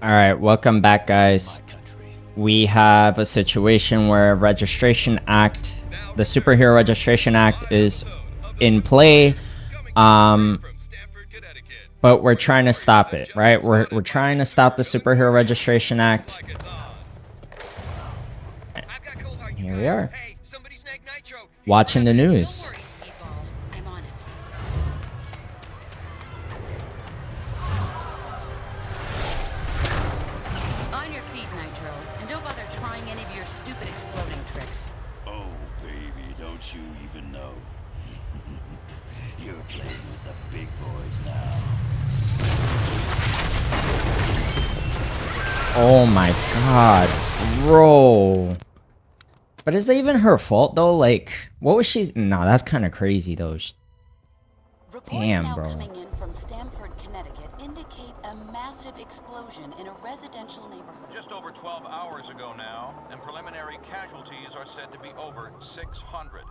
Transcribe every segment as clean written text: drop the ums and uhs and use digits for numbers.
All right, welcome back, guys. We have a situation where Registration Act, the Superhero Registration Act, is in play, but we're trying to stop it, right? We're trying to stop the Superhero Registration Act. Here we are, watching the news. You even know. You're playing with the big boys now. Oh my god, bro. But is that even her fault though? Like, what was she? No, that's kind of crazy though. Damn, bro. Coming in from Stamford, Connecticut, indicate a massive explosion in a residential neighborhood. Just over 12 hours ago now, and preliminary casualties are said to be over 600.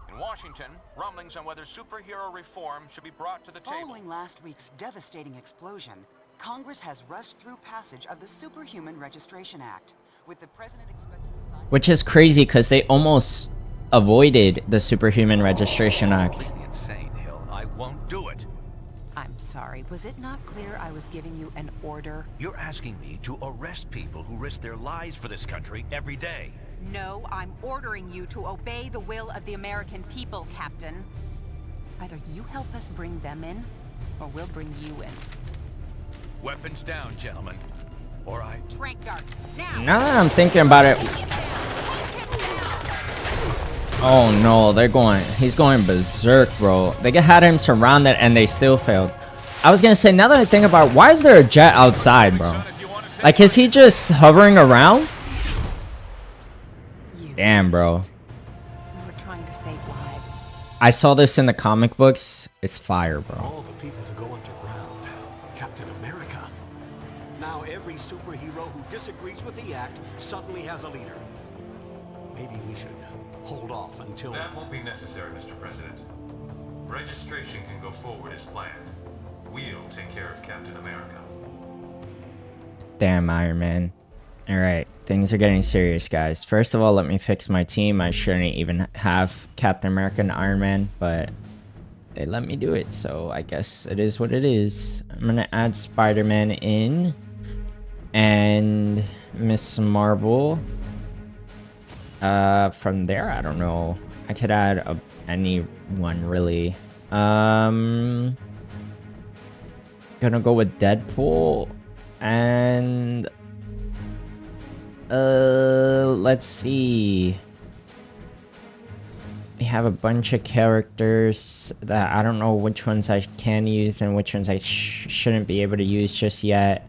In Washington, rumblings on whether superhero reform should be brought to the table. Following last week's devastating explosion, Congress has rushed through passage of the Superhuman Registration Act, with the president expected to sign... Which is crazy because they almost avoided the Superhuman Registration Act. Insane, Hill. I won't do it. I'm sorry, was it not clear I was giving you an order? You're asking me to arrest people who risk their lives for this country every day. No, I'm ordering you to obey the will of the American people, Captain. Either you help us bring them in, or we'll bring you in. Weapons down, gentlemen. Or I... Trank darts, now! Now that I'm thinking about it... Oh no, he's going berserk, bro. They had him surrounded and they still failed. I was gonna say, now that I think about it, why is there a jet outside, bro? Like, is he just hovering around? Damn, bro. We're trying to save lives. I saw this in the comic books. It's fire, bro. All the people to go underground. Captain America. Now every superhero who disagrees with the act suddenly has a leader. Maybe we should hold off until... That won't be necessary, Mr. President. Registration can go forward as planned. We'll take care of Captain America. Damn, Iron Man. Alright, things are getting serious, guys. First of all, let me fix my team. I shouldn't even have Captain America and Iron Man, but they let me do it, so I guess it is what it is. I'm gonna add Spider-Man in, and Miss Marvel. From there, I don't know. I could add anyone, really. Gonna go with Deadpool, and... let's see. We have a bunch of characters that I don't know which ones I can use and which ones I shouldn't be able to use just yet.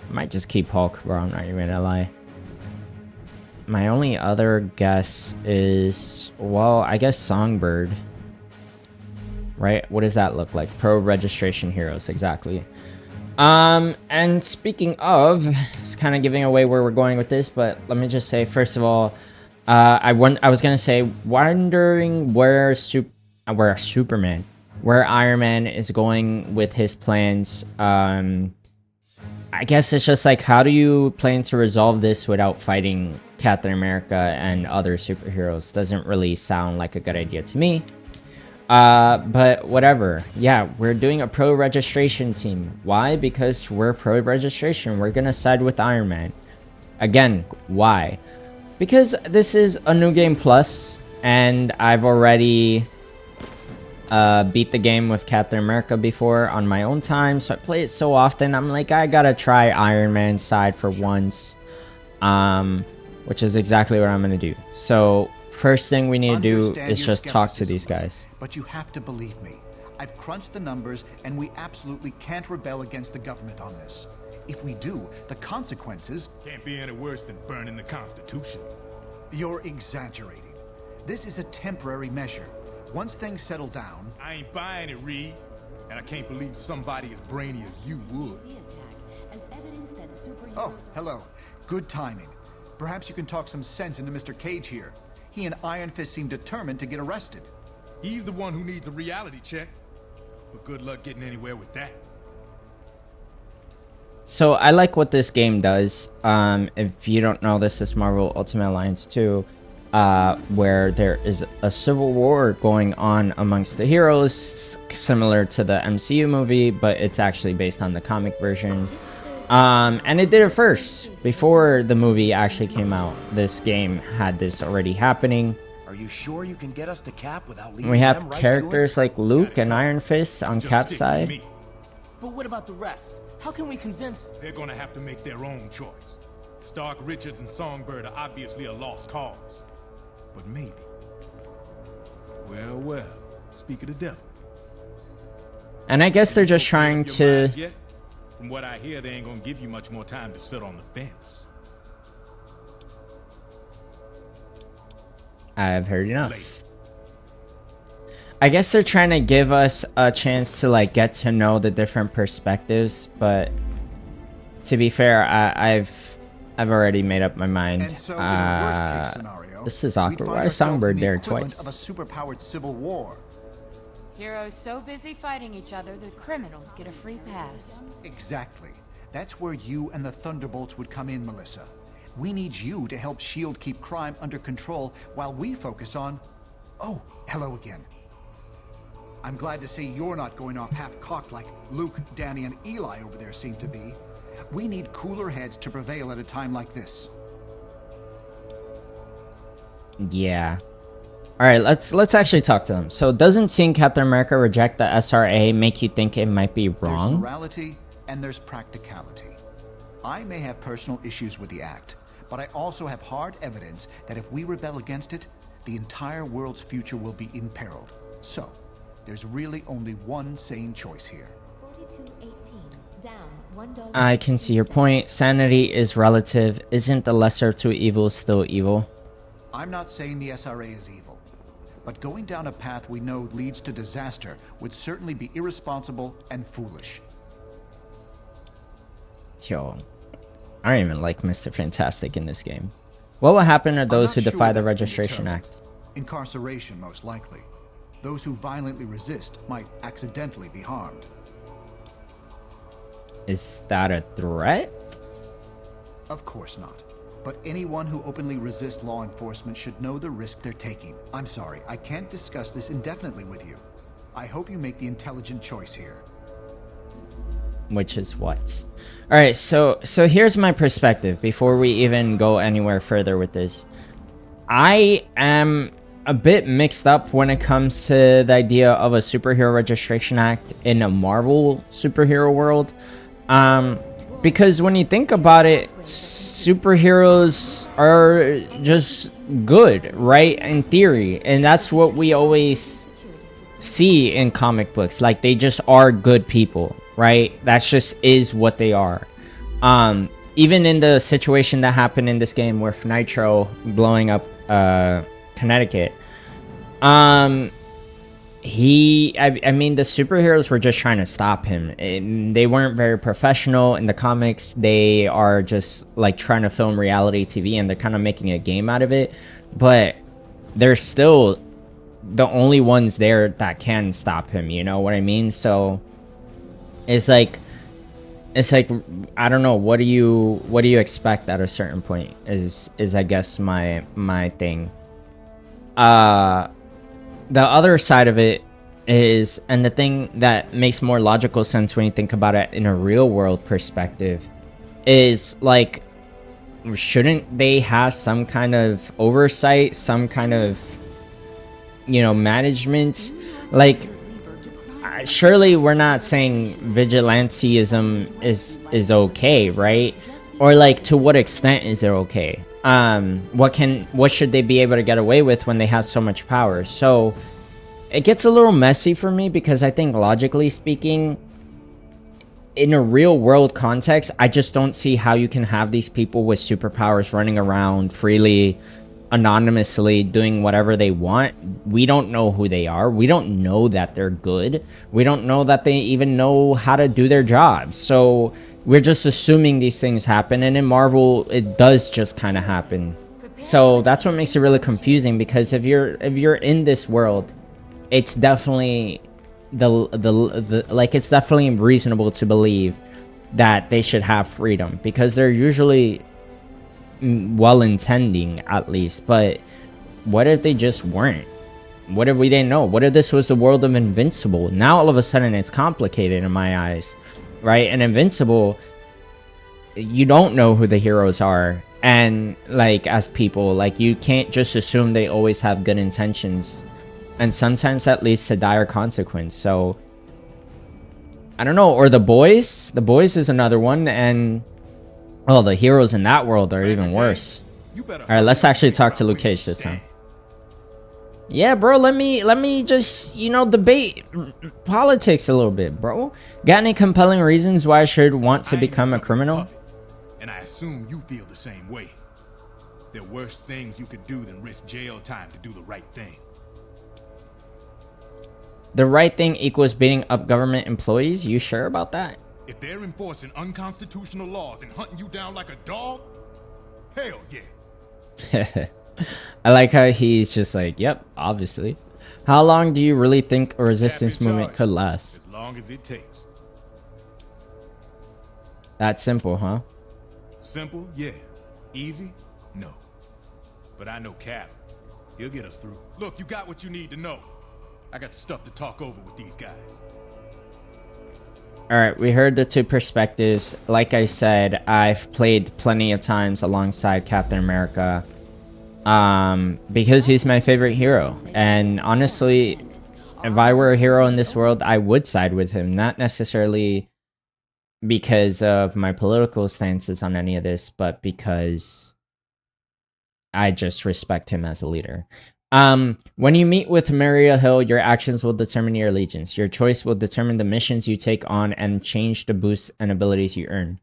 Might just keep Hulk, bro. I'm not even gonna lie. My only other guess is, well, I guess Songbird. Right? What does that look like? Pro Registration Heroes, exactly. And speaking of, it's kind of giving away where we're going with this, but let me just say, first of all, I was gonna say, wondering where Iron Man is going with his plans. I guess it's just like, how do you plan to resolve this without fighting Captain America and other superheroes? Doesn't really sound like a good idea to me. But whatever. Yeah, we're doing a pro registration team. Why? Because we're pro registration. We're gonna side with Iron Man. Again, why? Because this is a new game plus, and I've already beat the game with Captain America before on my own time, so I play it so often. I'm like, I gotta try Iron Man's side for once, which is exactly what I'm gonna do. So first thing we need to do is just talk to these guys. But you have to believe me. I've crunched the numbers, and we absolutely can't rebel against the government on this. If we do, the consequences... Can't be any worse than burning the Constitution. You're exaggerating. This is a temporary measure. Once things settle down... I ain't buying it, Reed. And I can't believe somebody as brainy as you would. Oh, hello. Good timing. Perhaps you can talk some sense into Mr. Cage here. He and Iron Fist seem determined to get arrested. He's the one who needs a reality check. But good luck getting anywhere with that. So I like what this game does. If you don't know, this is Marvel Ultimate Alliance 2, where there is a civil war going on amongst the heroes, similar to the MCU movie, but it's actually based on the comic version. And it did it first. Before the movie actually came out, this game had this already happening. Are you sure you can get us to Cap without leaving We have them right characters like Luke and Iron Fist on Just Cap's stick with side. me. But what about the rest? How can we convince... They're gonna have to make their own choice. Stark, Richards, and Songbird are obviously a lost cause. But maybe. Well, speak of the devil. And I guess they're just trying Your to... minds yet? From what I hear, they ain't gonna give you much more time to sit on the fence. I've heard enough. I guess they're trying to give us a chance to like get to know the different perspectives, but to be fair, I've already made up my mind. And so, in a worst-case scenario, This is we'd awkward. find Why is ourselves Songbird in the there equivalent twice? of a superpowered civil war. Heroes so busy fighting each other that criminals get a free pass. Exactly. That's where you and the Thunderbolts would come in, Melissa. We need you to help S.H.I.E.L.D. keep crime under control while we focus on... Oh, hello again. I'm glad to see you're not going off half-cocked like Luke, Danny, and Eli over there seem to be. We need cooler heads to prevail at a time like this. Yeah. All right, let's actually talk to them. So doesn't seeing Captain America reject the SRA make you think it might be There's wrong? morality and there's practicality. I may have personal issues with the act, but I also have hard evidence that if we rebel against it, the entire world's future will be imperiled. So, there's really only one sane choice here. I can see your point. Sanity is relative. Isn't the lesser of two evils still evil? I'm not saying the SRA is evil, but going down a path we know leads to disaster would certainly be irresponsible and foolish. Yo, I don't even like Mr. Fantastic in this game. What will happen to those who I'm not defy sure the that's been Registration determined. Act? Incarceration, most likely. Those who violently resist might accidentally be harmed. Is that a threat? Of course not. But anyone who openly resists law enforcement should know the risk they're taking. I'm sorry, I can't discuss this indefinitely with you. I hope you make the intelligent choice here. Which is what? All right, so here's my perspective before we even go anywhere further with this. I am a bit mixed up when it comes to the idea of a superhero registration act in a Marvel superhero world. Because when you think about it, superheroes are just good, right? In theory. And that's what we always see in comic books. Like, they just are good people, right? That's just is what they are. Even in the situation that happened in this game with Nitro blowing up Connecticut, I mean, the superheroes were just trying to stop him. They weren't very professional in the comics. They are just like trying to film reality TV, and they're kind of making a game out of it. But they're still the only ones there that can stop him. You know what I mean? So it's like I don't know. What do you expect at a certain point? Is I guess my thing. The other side of it is, and the thing that makes more logical sense when you think about it in a real world perspective, is like, shouldn't they have some kind of oversight, some kind of, you know, management? Like, surely we're not saying vigilantism is okay, right? Or like, to what extent is it okay? What should they be able to get away with when they have so much power? So it gets a little messy for me, because I think, logically speaking, in a real world context, I just don't see how you can have these people with superpowers running around freely, anonymously, doing whatever they want. We don't know who they are. We don't know that they're good. We don't know that they even know how to do their jobs. So we're just assuming these things happen, and in Marvel, it does just kind of happen. So that's what makes it really confusing, because if you're in this world, it's definitely it's definitely reasonable to believe that they should have freedom, because they're usually well-intending at least. But what if they just weren't? What if we didn't know? What if this was the world of Invincible? Now all of a sudden it's complicated in my eyes, right? And Invincible, you don't know who the heroes are, and like, as people, like, you can't just assume they always have good intentions, and sometimes that leads to dire consequence. So I don't know. Or The Boys is another one, and oh, the heroes in that world are even worse. All right, let's actually talk to Luke Cage this time. Yeah, bro, let me just, you know, debate politics a little bit, bro. Got any compelling reasons why I should want to become a criminal? And I assume you feel the same way. There are worse things you could do than risk jail time to do the right thing. The right thing equals beating up government employees? You sure about that? If they're enforcing unconstitutional laws and hunting you down like a dog, hell yeah. I like how he's just like, yep, obviously. How long do you really think a resistance movement could last? As long as it takes. That's simple, huh? Simple, yeah. Easy, no. But I know Cap. He'll get us through. Look, you got what you need to know. I got stuff to talk over with these guys. All right, we heard the two perspectives. Like I said, I've played plenty of times alongside Captain America, because he's my favorite hero. And honestly, if I were a hero in this world, I would side with him. Not necessarily because of my political stances on any of this, but because I just respect him as a leader. When you meet with Maria Hill, your actions will determine your allegiance. Your choice will determine the missions you take on and change the boosts and abilities you earn.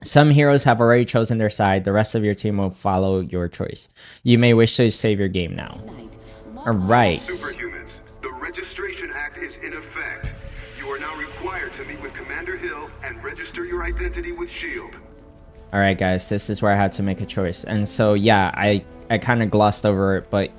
Some heroes have already chosen their side. The rest of your team will follow your choice. You may wish to save your game now. All right. Superhumans, the Registration Act is in effect. You are now required to meet with Commander Hill and register your identity with S.H.I.E.L.D. All right, guys, this is where I had to make a choice. And so, yeah, I kind of glossed over it, but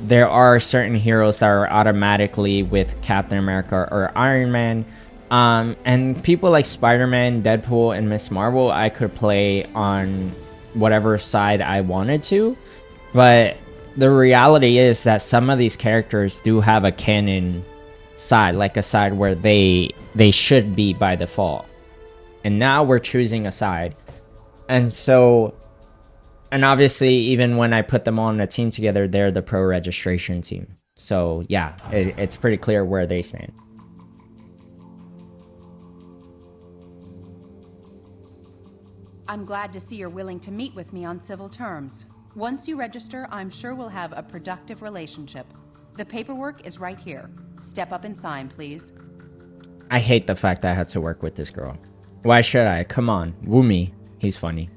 there are certain heroes that are automatically with Captain America or Iron Man. And people like Spider-Man, Deadpool, and Miss Marvel, I could play on whatever side I wanted to. But the reality is that some of these characters do have a canon side, like a side where they should be by default. And now we're choosing a side. And so, and obviously, even when I put them on a team together, they're the pro registration team. So yeah, it's pretty clear where they stand. I'm glad to see you're willing to meet with me on civil terms. Once you register, I'm sure we'll have a productive relationship. The paperwork is right here. Step up and sign, please. I hate the fact that I had to work with this girl. Why should I? Come on, woo me. He's funny.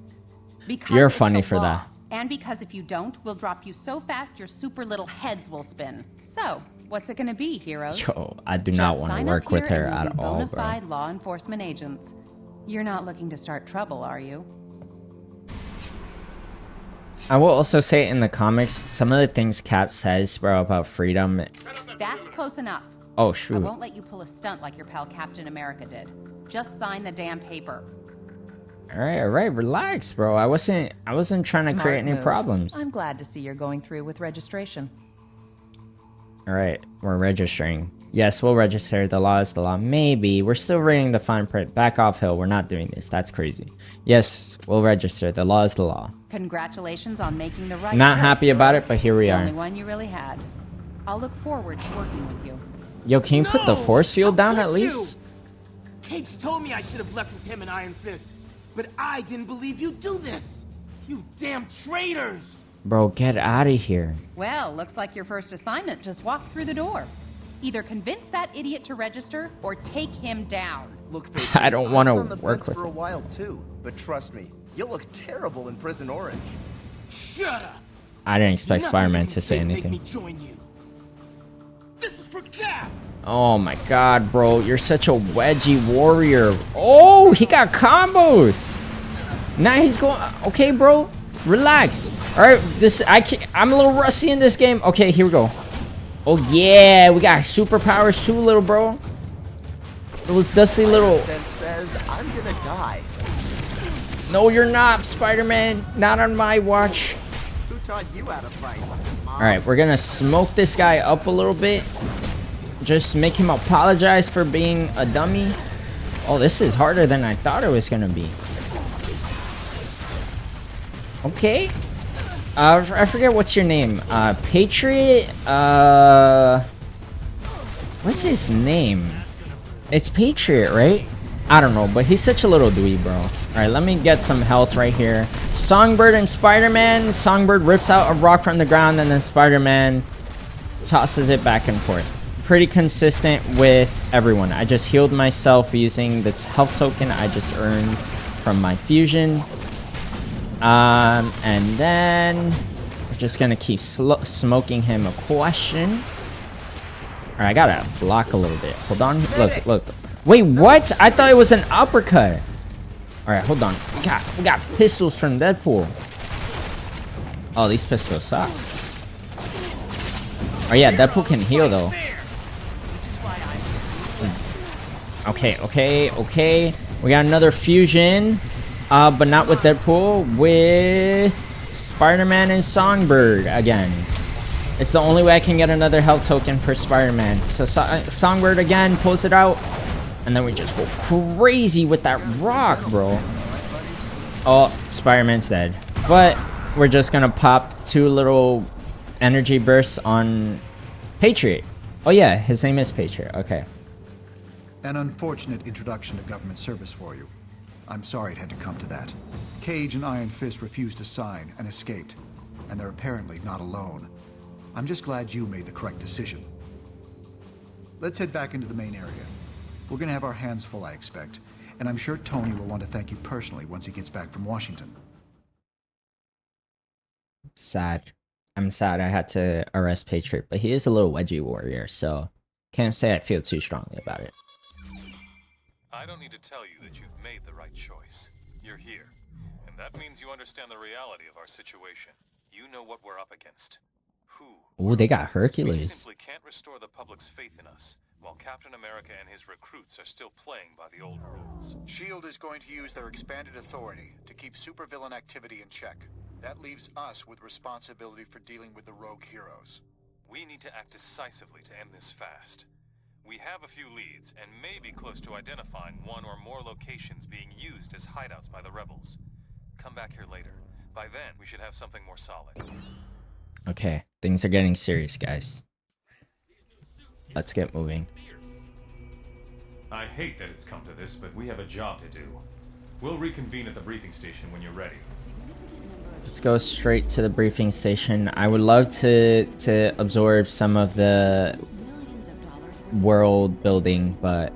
Because you're it's funny the for law. that. And because if you don't, we'll drop you so fast your super little heads will spin. So, what's it gonna be, heroes? Yo, I do not want to work with her at all, bro. Bona fide law enforcement agents. You're not looking to start trouble, are you? I will also say in the comics, some of the things Cap says, bro, about freedom. That's close enough. Oh, shoot. I won't let you pull a stunt like your pal Captain America did. Just sign the damn paper. All right, relax, bro. I wasn't trying to create any problems. I'm glad to see you're going through with registration. All right, we're registering. Yes, we'll register. The law is the law. Maybe. We're still reading the fine print. Back off, Hill. We're not doing this. That's crazy. Yes, we'll register. The law is the law. Congratulations on making the right Not choice, happy about heroes. it, but here we the are. only one you really had. I'll look forward to working with you. Yo, can you put the force field down at least? Cage told me I should have left with him and Iron Fist, but I didn't believe you'd do this. You damn traitors! Bro, get out of here. Well, looks like your first assignment just walked through the door. Either convince that idiot to register or take him down. Look, Paige, I don't want I to was on the work fence with for a him. while too, but trust me, you'll look terrible in Prison Orange. Shut up! I didn't expect Nothing Spider-Man you to can say Make me anything. join you. This is for Cap! Oh my god, bro. You're such a wedgie warrior. Oh, he got combos. Now he's going... Okay, bro. Relax. All right, I'm a little rusty in this game. Okay, here we go. Oh, yeah. We got superpowers too, little bro. Those dusty little... Because I'm gonna die. No, you're not, Spider-Man. Not on my watch. Who taught you how to fight? Alright, we're gonna smoke this guy up a little bit. Just make him apologize for being a dummy. Oh, this is harder than I thought it was gonna be. Okay. I forget what's your name. Patriot? What's his name? It's Patriot, right? I don't know, but he's such a little dweeb, bro. Alright, let me get some health right here. Songbird and Spider-Man. Songbird rips out a rock from the ground, and then Spider-Man tosses it back and forth. Pretty consistent with everyone. I just healed myself using this health token I just earned from my fusion. And then we're just gonna keep smoking him a question. Alright, I gotta block a little bit. Hold on. Look, look. Wait, what? I thought it was an uppercut. Alright, hold on. We got pistols from Deadpool. Oh, these pistols suck. Oh yeah, Deadpool can heal though. Okay. We got another fusion. But not with Deadpool. With Spider-Man and Songbird again. It's the only way I can get another health token for Spider-Man. So Songbird again pulls it out. And then we just go crazy with that rock, bro. Oh, Spider-Man's dead. But we're just gonna pop 2 little energy bursts on Patriot. Oh yeah, his name is Patriot. Okay. An unfortunate introduction to government service for you. I'm sorry it had to come to that. Cage and Iron Fist refused to sign and escaped. And they're apparently not alone. I'm just glad you made the correct decision. Let's head back into the main area. We're gonna have our hands full, I expect. And I'm sure Tony will want to thank you personally once he gets back from Washington. Sad. I'm sad I had to arrest Patriot, but he is a little wedgie warrior, so can't say I feel too strongly about it. I don't need to tell you that you've made the right choice. You're here, and that means you understand the reality of our situation. You know what we're up against. Ooh, they got Hercules. We simply can't restore the public's faith in us, while Captain America and his recruits are still playing by the old rules. S.H.I.E.L.D. is going to use their expanded authority to keep supervillain activity in check. That leaves us with responsibility for dealing with the rogue heroes. We need to act decisively to end this fast. We have a few leads, and may be close to identifying one or more locations being used as hideouts by the rebels. Come back here later. By then, we should have something more solid. Okay, things are getting serious, guys. Let's get moving. I hate that it's come to this, but we have a job to do. We'll reconvene at the briefing station when you're ready. Let's go straight to the briefing station. I would love to absorb some of the world building, but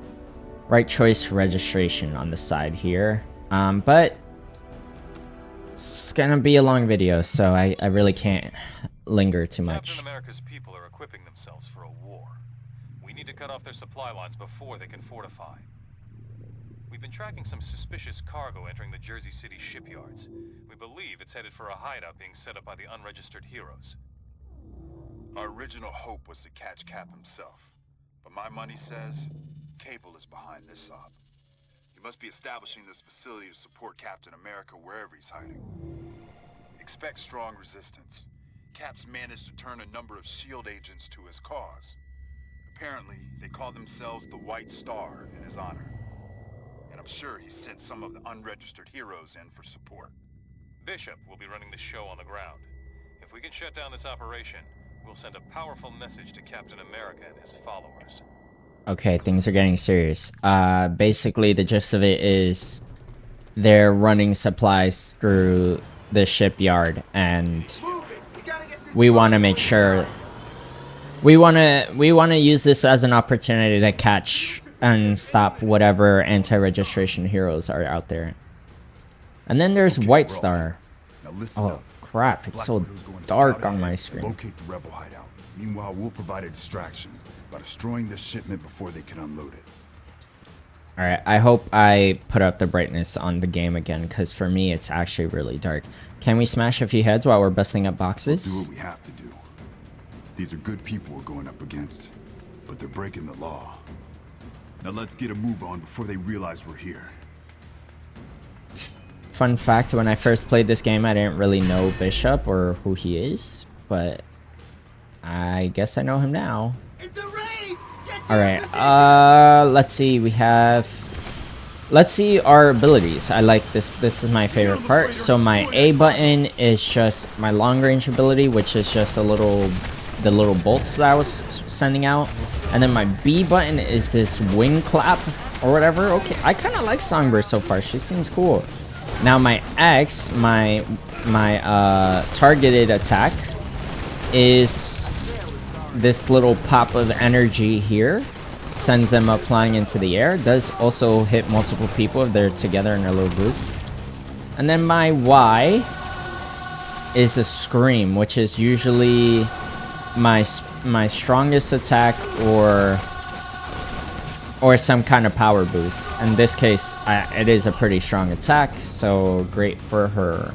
right choice for registration on the side here. But it's gonna be a long video, so I really can't linger too much. Captain America's people are equipping themselves for a war. We need to cut off their supply lines before they can fortify. We've been tracking some suspicious cargo entering the Jersey City shipyards. We believe it's headed for a hideout being set up by the unregistered heroes. Our original hope was to catch Cap himself. But my money says Cable is behind this op. He must be establishing this facility to support Captain America wherever he's hiding. Expect strong resistance. Cap's managed to turn a number of S.H.I.E.L.D. agents to his cause. Apparently, they call themselves the White Star in his honor. And I'm sure he sent some of the unregistered heroes in for support. Bishop will be running the show on the ground. If we can shut down this operation, we'll send a powerful message to Captain America and his followers. Okay, things are getting serious. Basically, the gist of it is they're running supplies through the shipyard, and we want to make sure we want to use this as an opportunity to catch and stop whatever anti-registration heroes are out there. And then there's White Star. Oh crap, it's so dark on my screen. Locate the rebel hideout. Meanwhile, we'll provide a distraction by destroying this shipment before they can unload it. Alright, I hope I put up the brightness on the game again, because for me it's actually really dark. Can we smash a few heads while we're busting up boxes? We'll do what we have to do. These are good people we're going up against, but they're breaking the law. Now let's get a move on before they realize we're here. Fun fact, when I first played this game, I didn't really know Bishop or who he is, but I guess I know him now. Alright, let's see, let's see our abilities. I like this. This is my favorite part. So my A button is just my long range ability, which is just the little bolts that I was sending out. And then my B button is this wing clap or whatever. Okay, I kind of like Songbird so far. She seems cool. Now my X, my targeted attack is this little pop of energy here. Sends them up flying into the air. Does also hit multiple people if they're together in a little group. And then my Y is a scream, which is usually my strongest attack or some kind of power boost. In this case, it is a pretty strong attack, so great for her.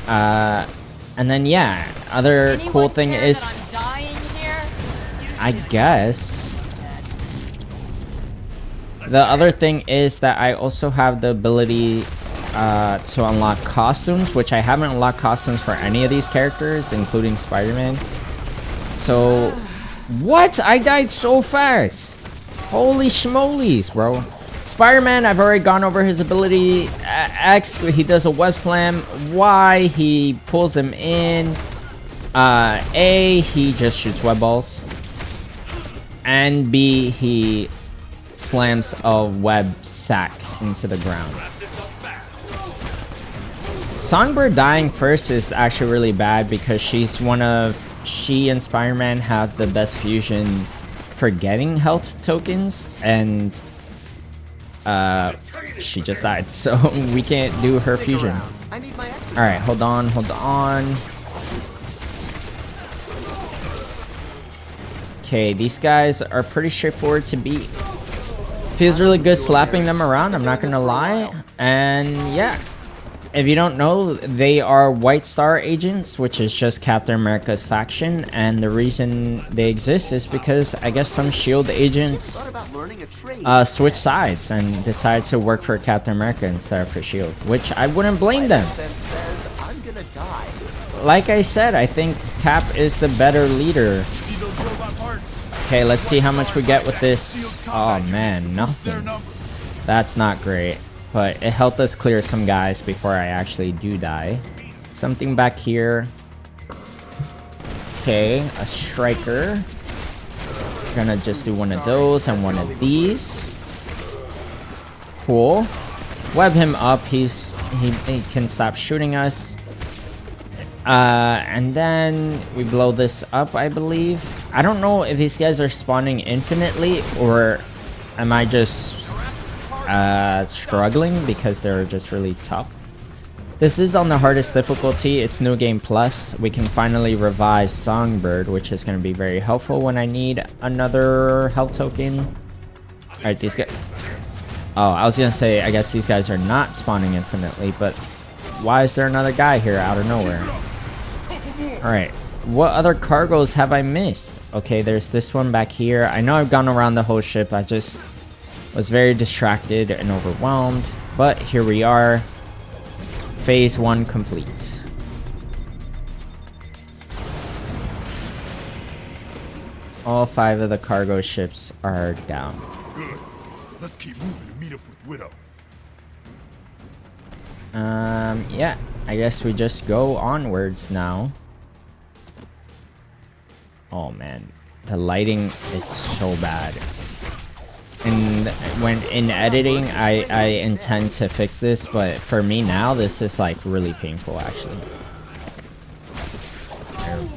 And then yeah, other cool thing is, I guess, the other thing is that I also have the ability to unlock costumes, which I haven't unlocked costumes for any of these characters, including Spider-Man. So, what? I died so fast. Holy schmolies, bro. Spider-Man, I've already gone over his ability. X, he does a web slam. Y, he pulls him in. A, he just shoots web balls. And B, he slams a web sack into the ground. Songbird dying first is actually really bad because she and Spider-Man have the best fusion for getting health tokens, and she just died, so we can't do her fusion. Alright, hold on. Okay, these guys are pretty straightforward to beat. Feels really good slapping them around, I'm not gonna lie. And yeah, if you don't know, they are White Star agents, which is just Captain America's faction, and the reason they exist is because I guess some SHIELD agents switch sides and decide to work for Captain America instead of for SHIELD, which I wouldn't blame them. Like I said, I think Cap is the better leader. Okay, let's see how much we get with this. Oh man, nothing. That's not great. But it helped us clear some guys before I actually do die. Something back here. Okay, a striker. Gonna just do one of those and one of these. Cool. Web him up. He can stop shooting us. And then we blow this up, I believe. I don't know if these guys are spawning infinitely or am I just struggling because they're just really tough. This is on the hardest difficulty. It's New Game Plus. We can finally revive Songbird, which is going to be very helpful when I need another health token. Alright, these guys... Oh, I was going to say, I guess these guys are not spawning infinitely, but why is there another guy here out of nowhere? Alright, what other cargoes have I missed? Okay, there's this one back here. I know I've gone around the whole ship. I just was very distracted and overwhelmed, but here we are. Phase 1 complete. All 5 of the cargo ships are down. Good. Let's keep moving to meet up with Widow. Yeah, I guess we just go onwards now. Oh man, the lighting is so bad. And when in editing, I intend to fix this, but for me now, this is like really painful actually.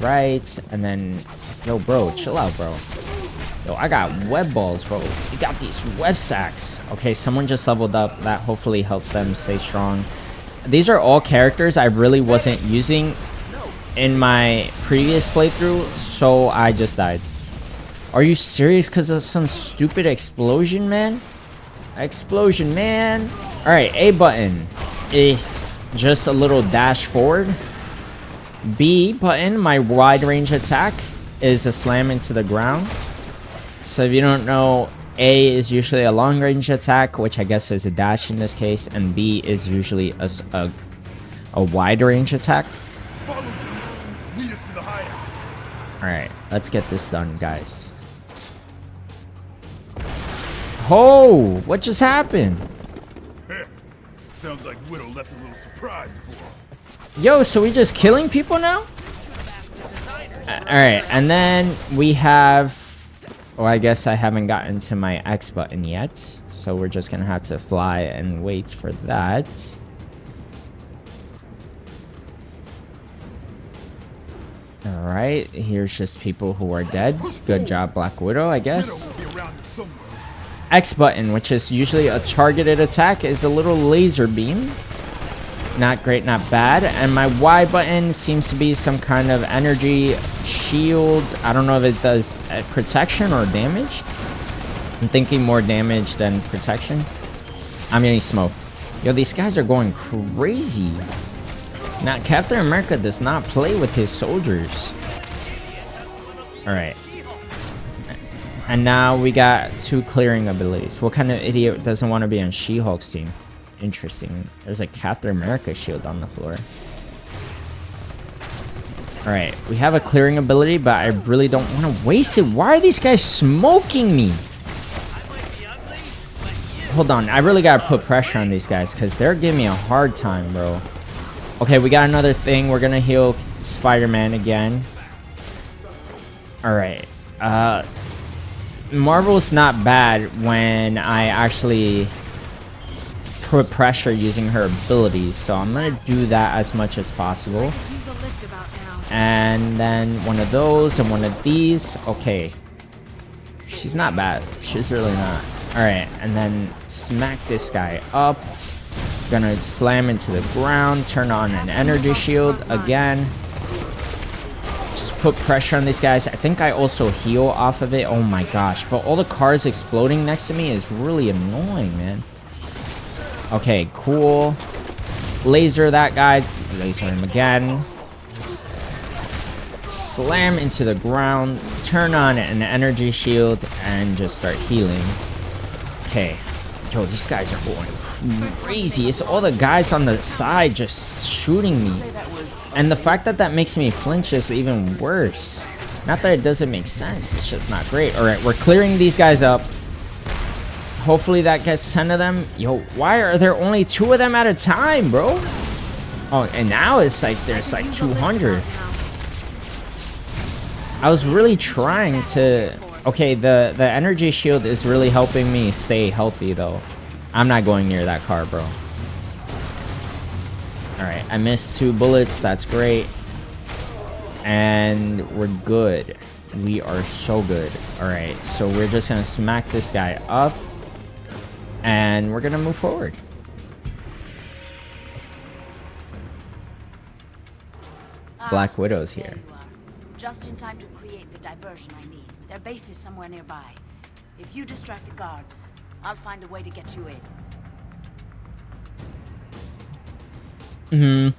Right, and then, yo bro, chill out bro. Yo, I got web balls, bro. You got these web sacks. Okay, someone just leveled up. That hopefully helps them stay strong. These are all characters I really wasn't using in my previous playthrough, so I just died. Are you serious? Because of some stupid explosion, man? Explosion, man. Alright, A button is just a little dash forward. B button, my wide range attack, is a slam into the ground. So if you don't know, A is usually a long range attack, which I guess is a dash in this case, and B is usually a wide range attack. Lead us to the hideout. Alright, let's get this done, guys. Oh, what just happened? Sounds like Widow left a little surprise for him. Yo, so we just killing people now? Alright, and then we have... Well, I guess I haven't gotten to my X button yet. So we're just gonna have to fly and wait for that. Alright, here's just people who are dead. Good job, Black Widow, I guess. X button, which is usually a targeted attack, is a little laser beam. Not great, not bad. And my Y button seems to be some kind of energy shield. I don't know if it does protection or damage. I'm thinking more damage than protection. I'm getting smoked. Yo, these guys are going crazy. Now, Captain America does not play with his soldiers. Alright. And now we got 2 clearing abilities. What kind of idiot doesn't want to be on She-Hulk's team? Interesting. There's a Captain America shield on the floor. Alright, we have a clearing ability, but I really don't want to waste it. Why are these guys smoking me? Hold on, I really gotta put pressure on these guys because they're giving me a hard time, bro. Okay, we got another thing. We're gonna heal Spider-Man again. Alright. Marvel's not bad when I actually put pressure using her abilities, so I'm gonna do that as much as possible. And then one of those and one of these. Okay, she's not bad, she's really not. All right, and then smack this guy up. Gonna slam into the ground, turn on an energy shield again. Just put pressure on these guys. I think I also heal off of it. Oh my gosh, but all the cars exploding next to me is really annoying, man. Okay, cool. Laser that guy. Laser him again. Slam into the ground. Turn on an energy shield and just start healing. Okay. Yo, these guys are going crazy. It's all the guys on the side just shooting me. And the fact that that makes me flinch is even worse. Not that it doesn't make sense. It's just not great. Alright, we're clearing these guys up. Hopefully that gets 10 of them. Yo, why are there only 2 of them at a time, bro? Oh, and now it's like there's like 200. I was really trying to... Okay, the energy shield is really helping me stay healthy, though. I'm not going near that car, bro. Alright, I missed 2 bullets. That's great. And we're good. We are so good. Alright, so we're just gonna smack this guy up. And we're gonna move forward. Black Widow's here. Just in time to create the diversion I need. Their base is somewhere nearby. If you distract the guards, I'll find a way to get you in.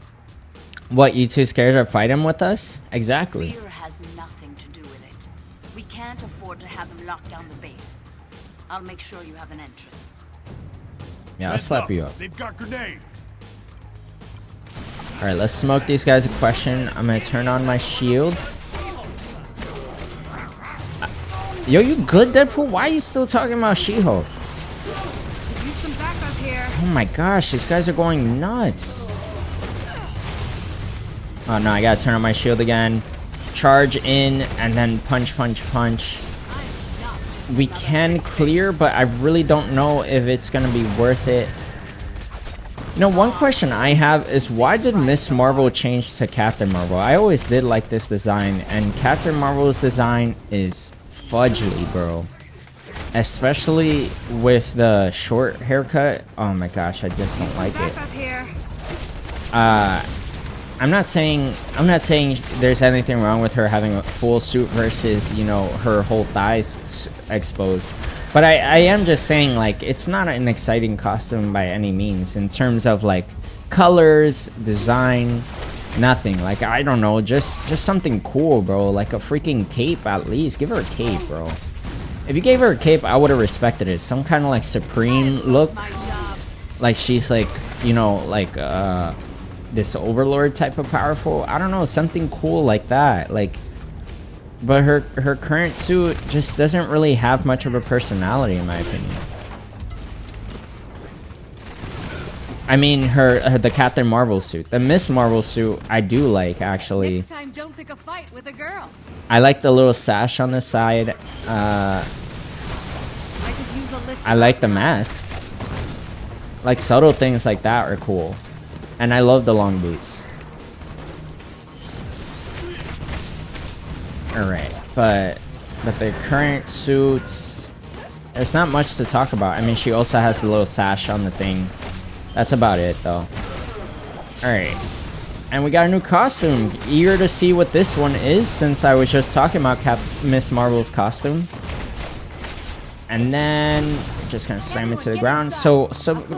What, you two scared to fight him with us? Exactly. Fear has nothing to do with it. We can't afford to have them lock down the base. I'll make sure you have an entrance. Yeah, I'll slap you up. They've got grenades. Alright, let's smoke these guys a question. I'm gonna turn on my shield. Yo, you good, Deadpool? Why are you still talking about She-Hulk? Oh my gosh, these guys are going nuts. Oh no, I gotta turn on my shield again. Charge in, and then punch, punch, punch. We can clear, but I really don't know if it's gonna be worth it. You know, one question I have is why did Miss Marvel change to Captain Marvel? I always did like this design, and Captain Marvel's design is fudgely, bro. Especially with the short haircut. Oh my gosh, I just don't like it. I'm not saying there's anything wrong with her having a full suit versus, you know, her whole thighs exposed. But I am just saying, like, it's not an exciting costume by any means in terms of, like, colors, design, nothing. Like, I don't know, just something cool, bro. Like a freaking cape at least. Give her a cape, bro. If you gave her a cape, I would have respected it. Some kind of like supreme look. Like she's like, you know, like this overlord type of powerful. I don't know, something cool like that. Like, but her current suit just doesn't really have much of a personality, in my opinion. I mean, the Captain Marvel suit, the Miss Marvel suit, I do like actually. Next time, don't pick a fight with a girl. I like the little sash on the side. I like the mask. Like subtle things like that are cool, and I love the long boots. All right, but the current suits, there's not much to talk about. I mean, she also has the little sash on the thing. That's about it, though. Alright. And we got a new costume. Eager to see what this one is, since I was just talking about Miss Marvel's costume. And then just gonna slam it to the ground. So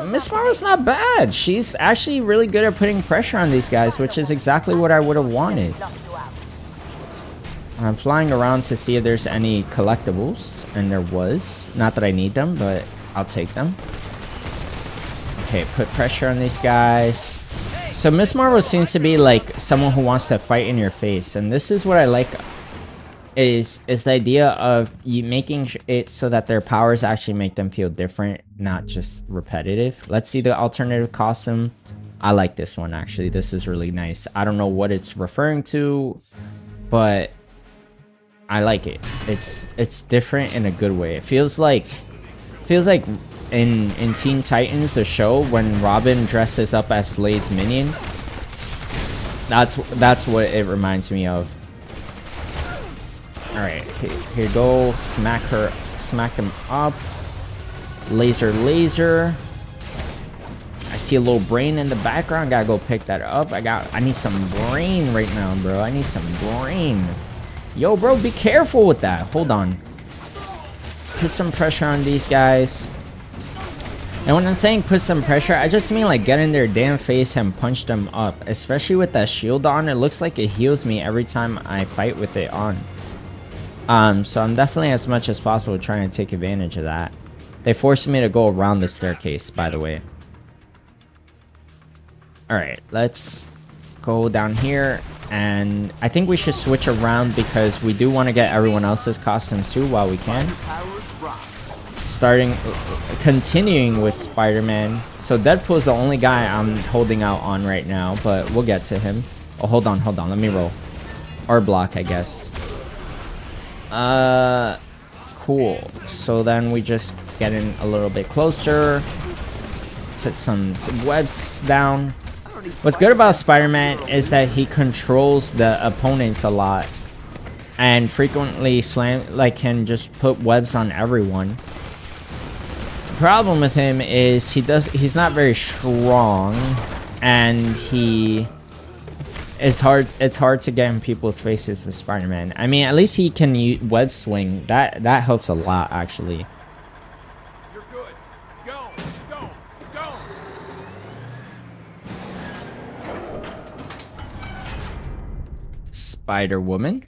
Miss Marvel's not bad. She's actually really good at putting pressure on these guys, which is exactly what I would have wanted. I'm flying around to see if there's any collectibles, and there was. Not that I need them, but I'll take them. Okay, put pressure on these guys. So Miss Marvel seems to be like someone who wants to fight in your face, and this is what I like. Is the idea of you making it so that their powers actually make them feel different, not just repetitive. Let's see the alternative costume. I like this one actually. This is really nice. I don't know what it's referring to, but I like it. It's different in a good way. It feels like in Teen Titans, the show, when Robin dresses up as Slade's minion. That's what it reminds me of. All right, here you go. Smack him up. Laser. I see a little brain in the background. Gotta go pick that up. I need some brain right now, bro. I need some brain. Yo, bro, be careful with that. Hold on. Put some pressure on these guys. And when I'm saying put some pressure, I just mean like get in their damn face and punch them up. Especially with that shield on, it looks like it heals me every time I fight with it on. So I'm definitely as much as possible trying to take advantage of that. They forced me to go around the staircase, by the way. Alright, let's go down here. And I think we should switch around because we do want to get everyone else's costumes too while we can. Continuing with Spider-Man. So Deadpool's the only guy I'm holding out on right now, but we'll get to him. Oh, hold on, let me roll. Or block, I guess. Cool. So then we just get in a little bit closer. Put some webs down. What's good about Spider-Man is that he controls the opponents a lot. And frequently can just put webs on everyone. Problem with him is he's not very strong, and it's hard to get in people's faces with Spider-Man. I mean, at least he can web swing. That helps a lot actually. You're good. Go. Spider-Woman.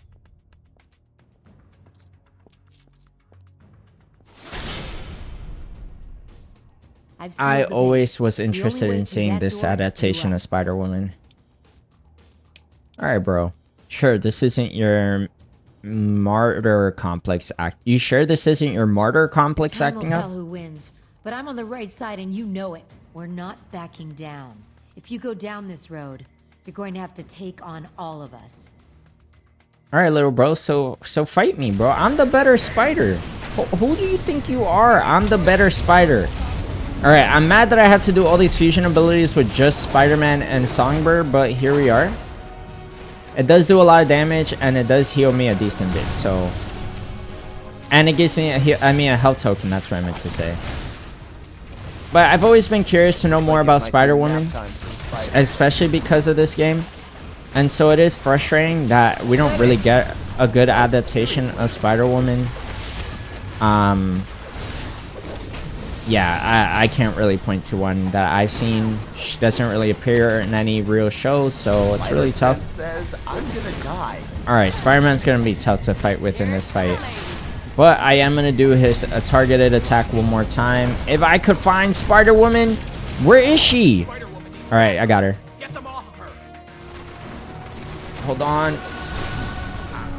I always was interested in seeing this adaptation of Spider-Woman. Alright, bro. Sure, this isn't your martyr complex act. You sure this isn't your martyr complex acting up? Time will tell who wins, but I'm on the right side and you know it. We're not backing down. If you go down this road, you're going to have to take on all of us. Alright, little bro, so fight me, bro. I'm the better spider. Who do you think you are? I'm the better spider. Alright, I'm mad that I had to do all these fusion abilities with just Spider-Man and Songbird, but here we are. It does do a lot of damage, and it does heal me a decent bit, so... And it gives me a health token, that's what I meant to say. But I've always been curious to know more about Spider-Woman, especially because of this game. And so it is frustrating that we don't really get a good adaptation of Spider-Woman. Yeah, I can't really point to one that I've seen. She doesn't really appear in any real shows, so it's really tough. Says I'm gonna die. Alright, Spider-Man's gonna be tough to fight with in this fight. But I am gonna do his targeted attack one more time. If I could find Spider-Woman, where is she? All right, I got her. Hold on.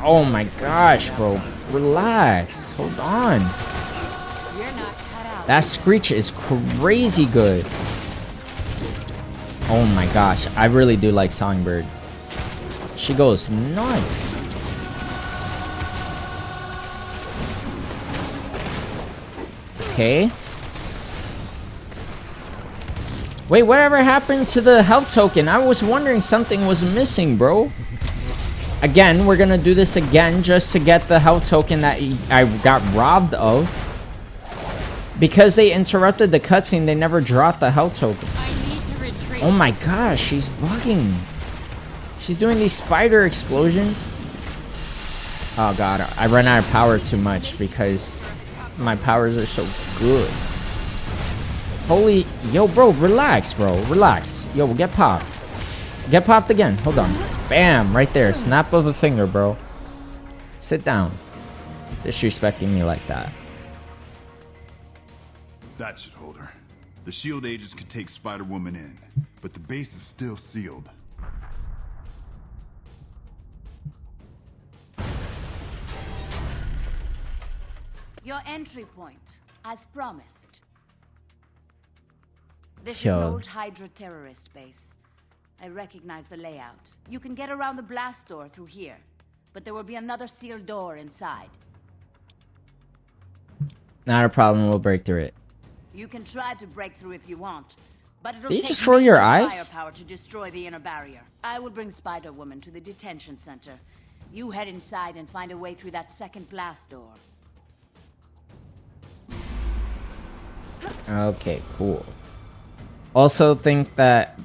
Oh my gosh, bro. Relax. Hold on. That screech is crazy good. Oh my gosh. I really do like Songbird. She goes nuts. Okay. Wait, whatever happened to the health token? I was wondering something was missing, bro. Again, we're gonna do this again just to get the health token that I got robbed of. Because they interrupted the cutscene, they never dropped the health token. Oh my gosh, she's bugging. She's doing these spider explosions. Oh god, I run out of power too much because my powers are so good. Holy, yo, bro, relax, bro, relax. Yo, get popped. Get popped again. Hold on. Bam, right there. Snap of a finger, bro. Sit down. Disrespecting me like that. That should hold her. The SHIELD agents could take Spider-Woman in, but the base is still sealed. Your entry point, as promised. This is an old Hydra terrorist base. I recognize the layout. You can get around the blast door through here, but there will be another sealed door inside. Not a problem, we'll break through it. You can try to break through if you want, but it'll Did you take destroy your major eyes? firepower to destroy the inner barrier. I will bring Spider-Woman to the detention center. You head inside and find a way through that second blast door. Okay, cool. Also think that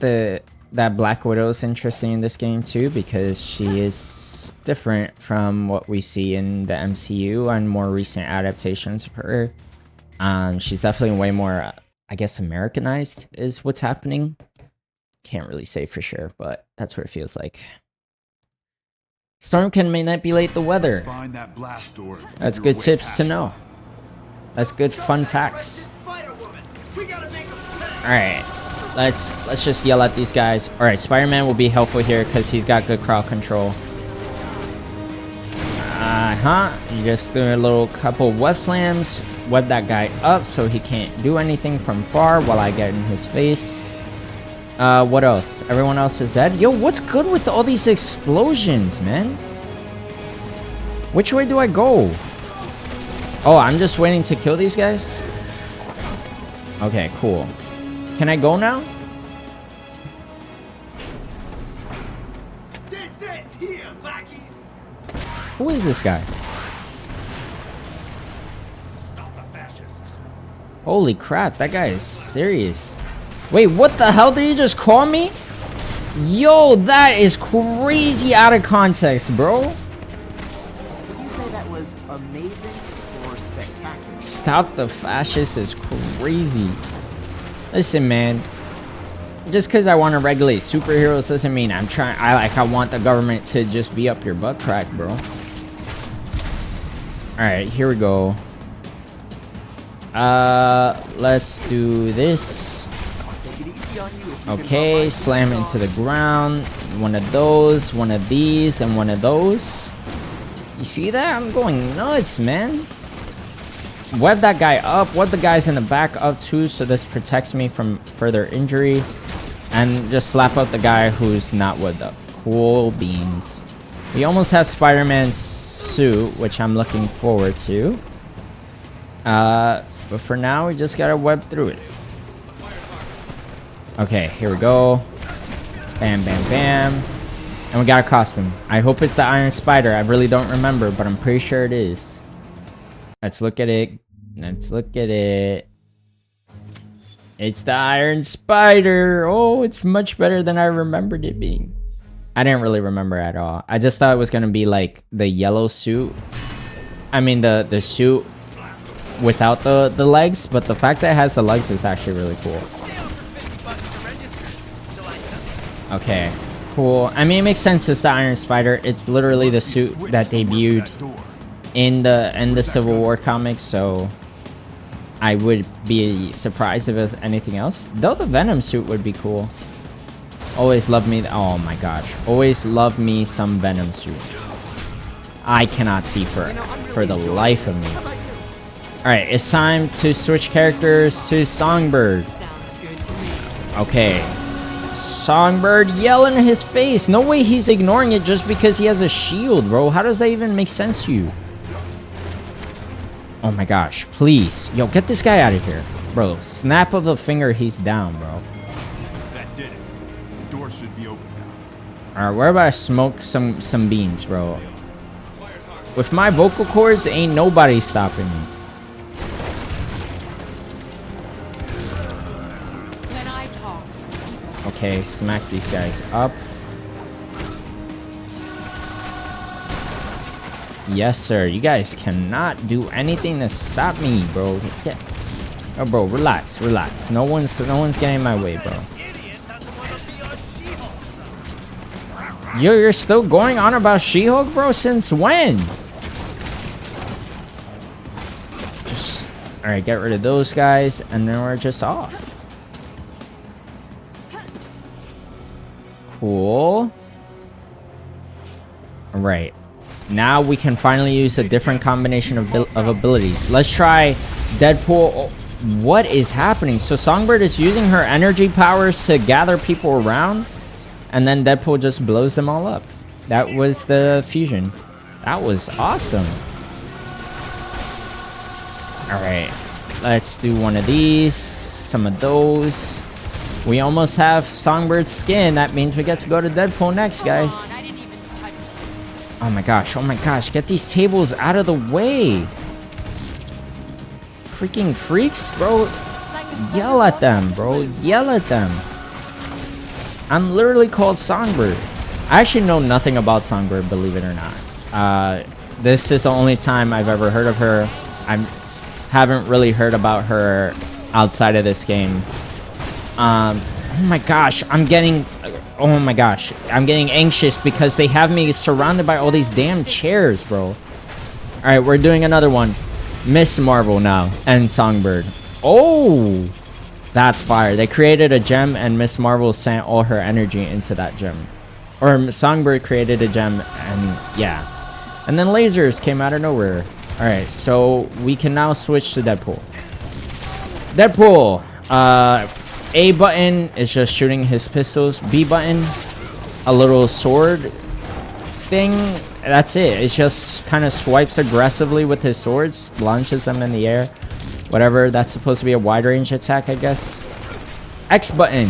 that Black Widow is interesting in this game too, because she is different from what we see in the MCU and more recent adaptations of her. She's definitely way more, I guess, Americanized is what's happening. Can't really say for sure, but that's what it feels like. Storm can manipulate the weather. Find that blast door. That's good tips to know. That's good fun facts. Alright, let's just yell at these guys. Alright, Spider-Man will be helpful here because he's got good crowd control. You just do a little couple web slams, web that guy up so he can't do anything from far while I get in his face. What else? Everyone else is dead? Yo, what's good with all these explosions, man? Which way do I go? Oh, I'm just waiting to kill these guys? Okay, cool. Can I go now? Who is this guy? Holy crap, that guy is serious. Wait, what the hell? Did he just call me? Yo, that is crazy out of context, bro. Would you say that was amazing or spectacular? Stop the fascists is crazy. Listen, man. Just because I want to regulate superheroes doesn't mean I want the government to just be up your butt crack, bro. Alright, here we go. Let's do this. Okay, slam into the ground. One of those, one of these, and one of those. You see that? I'm going nuts, man. Web that guy up. Web the guys in the back up too, so this protects me from further injury. And just slap out the guy who's not webbed up. Cool beans. We almost have Spider-Man's suit, which I'm looking forward to. But for now, we just gotta web through it. Okay, here we go. Bam, bam, bam. And we got a costume. I hope it's the Iron Spider. I really don't remember, but I'm pretty sure it is. Let's look at it. Let's look at it. It's the Iron Spider. Oh, it's much better than I remembered it being. I didn't really remember at all. I just thought it was gonna be like the yellow suit. I mean the suit without the legs, but the fact that it has the legs is actually really cool. Okay, cool. I mean, it makes sense. It's the Iron Spider. It's literally the suit that debuted in the Civil War comics, so I would be surprised if it was anything else. Though the Venom suit would be cool. Always love me. Oh my gosh. Always love me some Venom suit. I cannot see for the life of me. Alright, it's time to switch characters to Songbird. Okay. Songbird yelling in his face. No way he's ignoring it just because he has a shield, bro. How does that even make sense to you? Oh my gosh, please. Yo, get this guy out of here. Bro, snap of a finger, he's down, bro. That did it. The door should be open now. Alright, we're about to smoke some beans, bro. With my vocal cords, ain't nobody stopping me. When I talk. Okay, smack these guys up. Yes, sir. You guys cannot do anything to stop me, bro. Oh, bro, relax, relax. No one's getting in my way, bro. You're still going on about She-Hulk, bro? Since when? All right, get rid of those guys, and then we're just off. Cool. All right. Now we can finally use a different combination of abilities. Let's try Deadpool. Oh, what is happening? So Songbird is using her energy powers to gather people around, and then Deadpool just blows them all up. That was the fusion. That was awesome. All right, let's do one of these, some of those. We almost have Songbird's skin. That means we get to go to Deadpool next, guys. Oh my gosh, get these tables out of the way. Freaking freaks, bro. Yell at them, bro. Yell at them. I'm literally called Songbird. I actually know nothing about Songbird, believe it or not. This is the only time I've ever heard of her. I haven't really heard about her outside of this game. Oh my gosh, I'm getting anxious because they have me surrounded by all these damn chairs, bro. All right, we're doing another one. Miss Marvel now and Songbird. Oh, that's fire. They created a gem and Miss Marvel sent all her energy into that gem. Or Songbird created a gem and yeah. And then lasers came out of nowhere. All right, so we can now switch to Deadpool. Deadpool. A button is just shooting his pistols. B button, a little sword thing. That's it. It just kind of swipes aggressively with his swords, launches them in the air. Whatever. That's supposed to be a wide range attack, I guess. X button.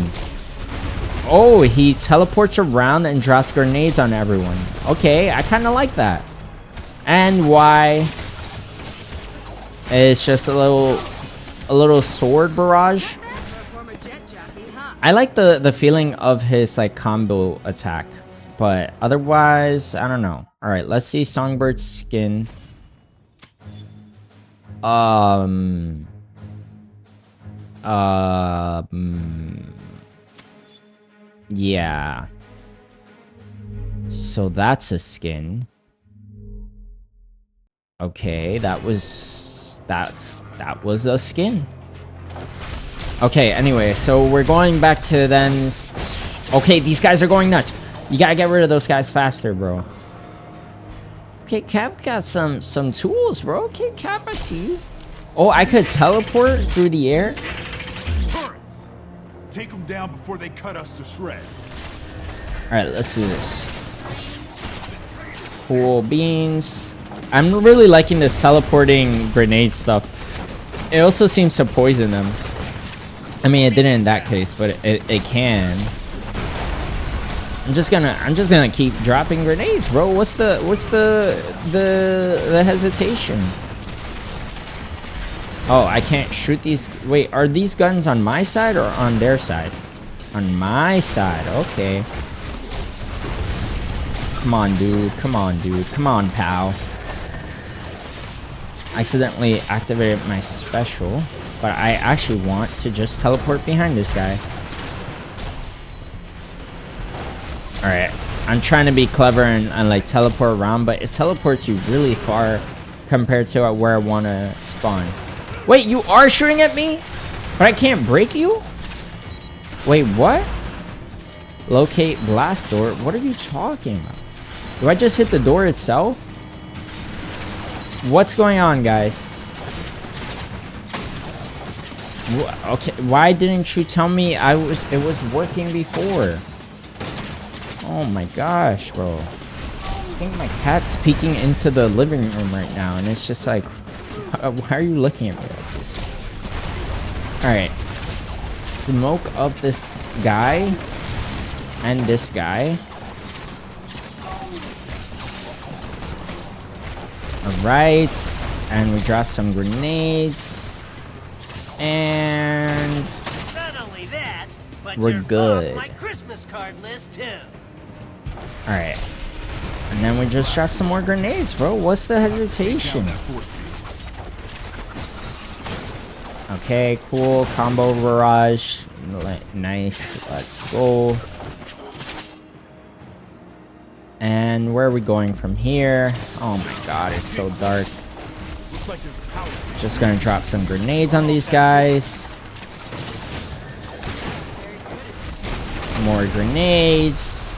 Oh, he teleports around and drops grenades on everyone. Okay, I kind of like that. And Y. It's just a little sword barrage. I like the feeling of his like combo attack, but otherwise I don't know. All right, let's see Songbird's skin. Yeah. So that's a skin. Okay, that was a skin. Okay, anyway, so we're going back to then. Okay, these guys are going nuts. You gotta get rid of those guys faster, bro. Okay, Cap got some tools, bro. Okay, Cap, I see you. Oh, I could teleport through the air. Turrets! Take them down before they cut us to shreds. All right, let's do this. Cool beans. I'm really liking this teleporting grenade stuff. It also seems to poison them. I mean, it didn't in that case, but it can. I'm just gonna keep dropping grenades, bro. What's the hesitation? Oh, I can't shoot these. Wait, are these guns on my side or on their side? On my side. Okay. Come on, dude. Come on, dude. Come on, pal. Accidentally activated my special, but I actually want to just teleport behind this guy. Alright, I'm trying to be clever and like teleport around, but it teleports you really far compared to where I want to spawn. Wait, you are shooting at me? But I can't break you? Wait, what? Locate blast door? What are you talking about? Do I just hit the door itself? What's going on, guys? Okay, why didn't you tell me it was working before? Oh my gosh, bro. I think my cat's peeking into the living room right now, and it's just like, why are you looking at me like this? Alright. Smoke up this guy and this guy. Alright. And we dropped some grenades. And not only that, but we're good. my Christmas card list too. Alright. And then we just dropped some more grenades, bro. What's the hesitation? Okay, cool. Combo barrage. Nice. Let's go. And where are we going from here? Oh my god, it's so dark. Just gonna drop some grenades on these guys. More grenades.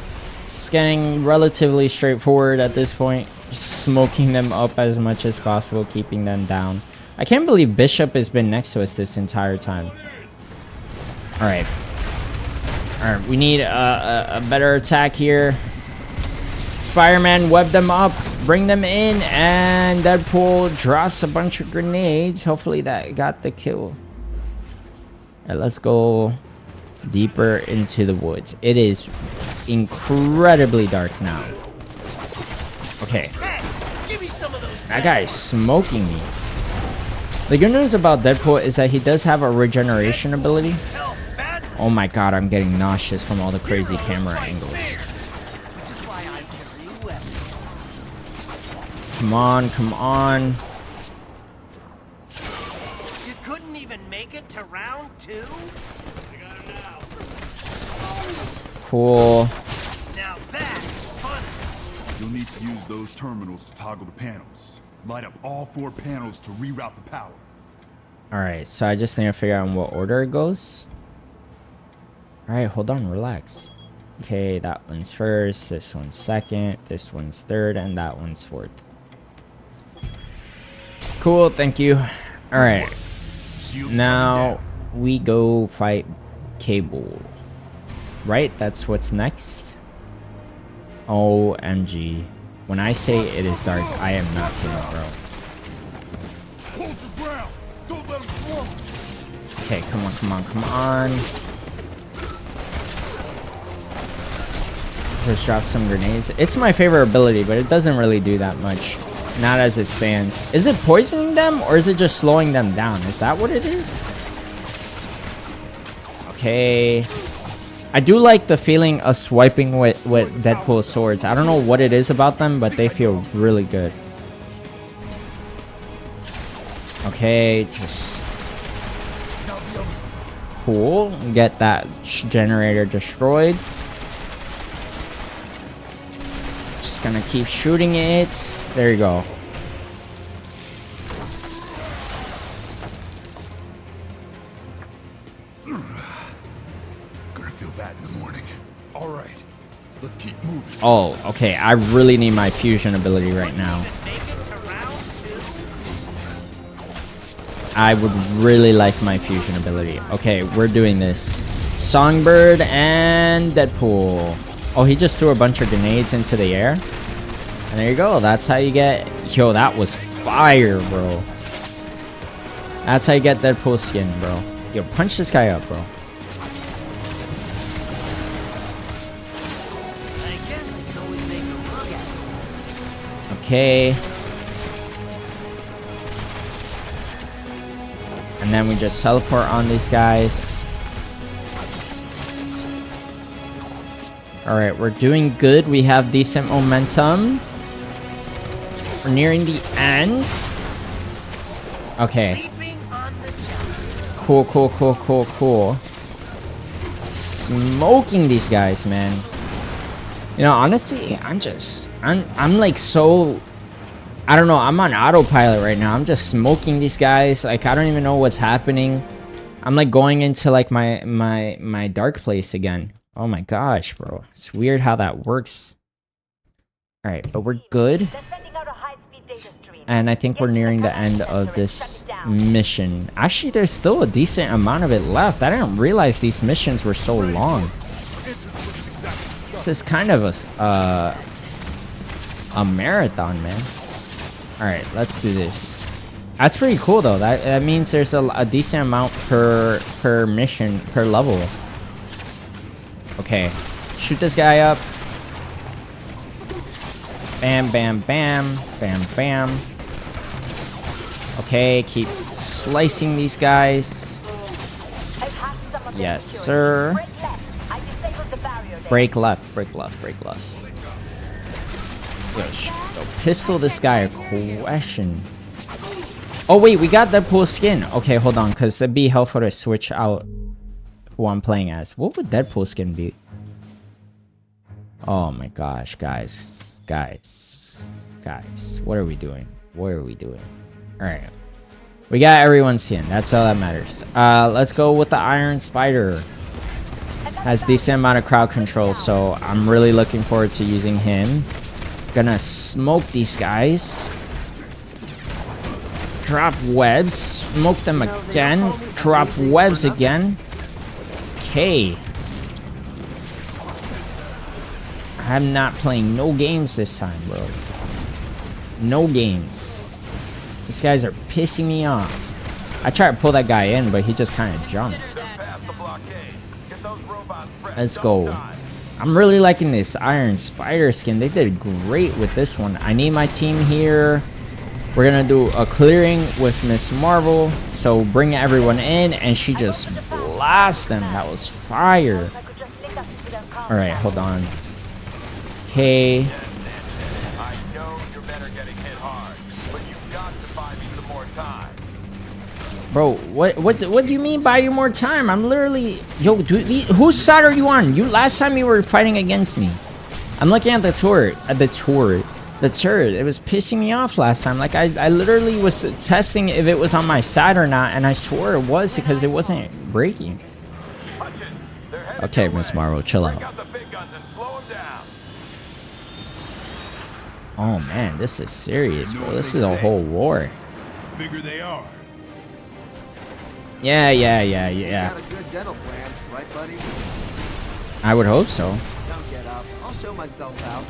It's getting relatively straightforward at this point. Just smoking them up as much as possible, keeping them down. I can't believe Bishop has been next to us this entire time. Alright. Alright, we need a better attack here. Spider-Man, web them up, bring them in, and Deadpool drops a bunch of grenades. Hopefully that got the kill. Alright, let's go deeper into the woods. It is incredibly dark now. Okay. That guy is smoking me. The good news about Deadpool is that he does have a regeneration ability. Oh my god, I'm getting nauseous from all the crazy camera angles. Come on, come on. You couldn't even make it to round 2? Cool. Now that's fun. You'll need to use those terminals to toggle the panels. Light up all 4 panels to reroute the power. Alright, so I just need to figure out in what order it goes. Alright, hold on, relax. Okay, that one's first, this one's second, this one's third, and that one's fourth. Cool, thank you. Alright. Now we go fight Cable. Right? That's what's next. OMG. When I say it is dark, I am not kidding, bro. Hold your ground. Don't let him swarm. Okay, come on, come on, come on. Just drop some grenades. It's my favorite ability, but it doesn't really do that much. Not as it stands. Is it poisoning them, or is it just slowing them down? Is that what it is? Okay. I do like the feeling of swiping with Deadpool's swords. I don't know what it is about them, but they feel really good. Okay, just... Cool. Get that generator destroyed. Just gonna keep shooting it. There you go. Gonna feel that in the morning. All right, let's keep moving. Oh, okay. I really need my fusion ability right now. I would really like my fusion ability. Okay, we're doing this. Songbird and Deadpool. Oh, he just threw a bunch of grenades into the air. And there you go. That's how you get... Yo, that was fire, bro. That's how you get Deadpool skin, bro. Yo, punch this guy up, bro. Okay. And then we just teleport on these guys. Alright, we're doing good. We have decent momentum. We're nearing the end. Okay. Cool, cool, cool, cool, cool. Smoking these guys, man. You know, honestly, I'm like so... I don't know. I'm on autopilot right now. I'm just smoking these guys. Like, I don't even know what's happening. I'm like going into like my dark place again. Oh my gosh, bro. It's weird how that works. All right, but we're good. And I think we're nearing the end of this mission. Actually, there's still a decent amount of it left. I didn't realize these missions were so long. This is kind of a marathon, man. All right, let's do this. That's pretty cool, though. That means there's a decent amount per mission, per level. Okay, shoot this guy up. Bam, bam, bam, bam, bam. Okay, keep slicing these guys. Yes, sir. Break left, break left, break left. Yo, pistol this guy a question. Oh wait, we got Deadpool skin. Okay, hold on, because it'd be helpful to switch out who I'm playing as. What would Deadpool skin be? Oh my gosh, guys. Guys, what are we doing? What are we doing? All right, we got everyone's skin. That's all that matters. Let's go with the Iron Spider. Has decent amount of crowd control, so I'm really looking forward to using him. Gonna smoke these guys. Drop webs. Smoke them again. Drop webs again. Okay. I'm not playing no games this time, bro. No games. These guys are pissing me off. I tried to pull that guy in, but he just kind of jumped. Let's go. I'm really liking this Iron Spider skin. They did great with this one. I need my team here. We're gonna do a clearing with Miss Marvel. So bring everyone in, and she just blasts them. That was fire. All right, hold on. Okay. I know you're better getting hit hard, but you've got to buy me some more time. Bro, what do you mean buy you more time? I'm literally... Yo, dude, whose side are you on? Last time you were fighting against me. I'm looking at the turret. The turret. It was pissing me off last time. Like, I literally was testing if it was on my side or not, and I swore it was because it wasn't breaking. Okay, Miss Marvel, chill out. Oh man, this is serious, bro. This is a whole war. Bigger they are. Yeah. Got a good dental plan, right, buddy? I would hope so. Don't get up. I'll show myself out.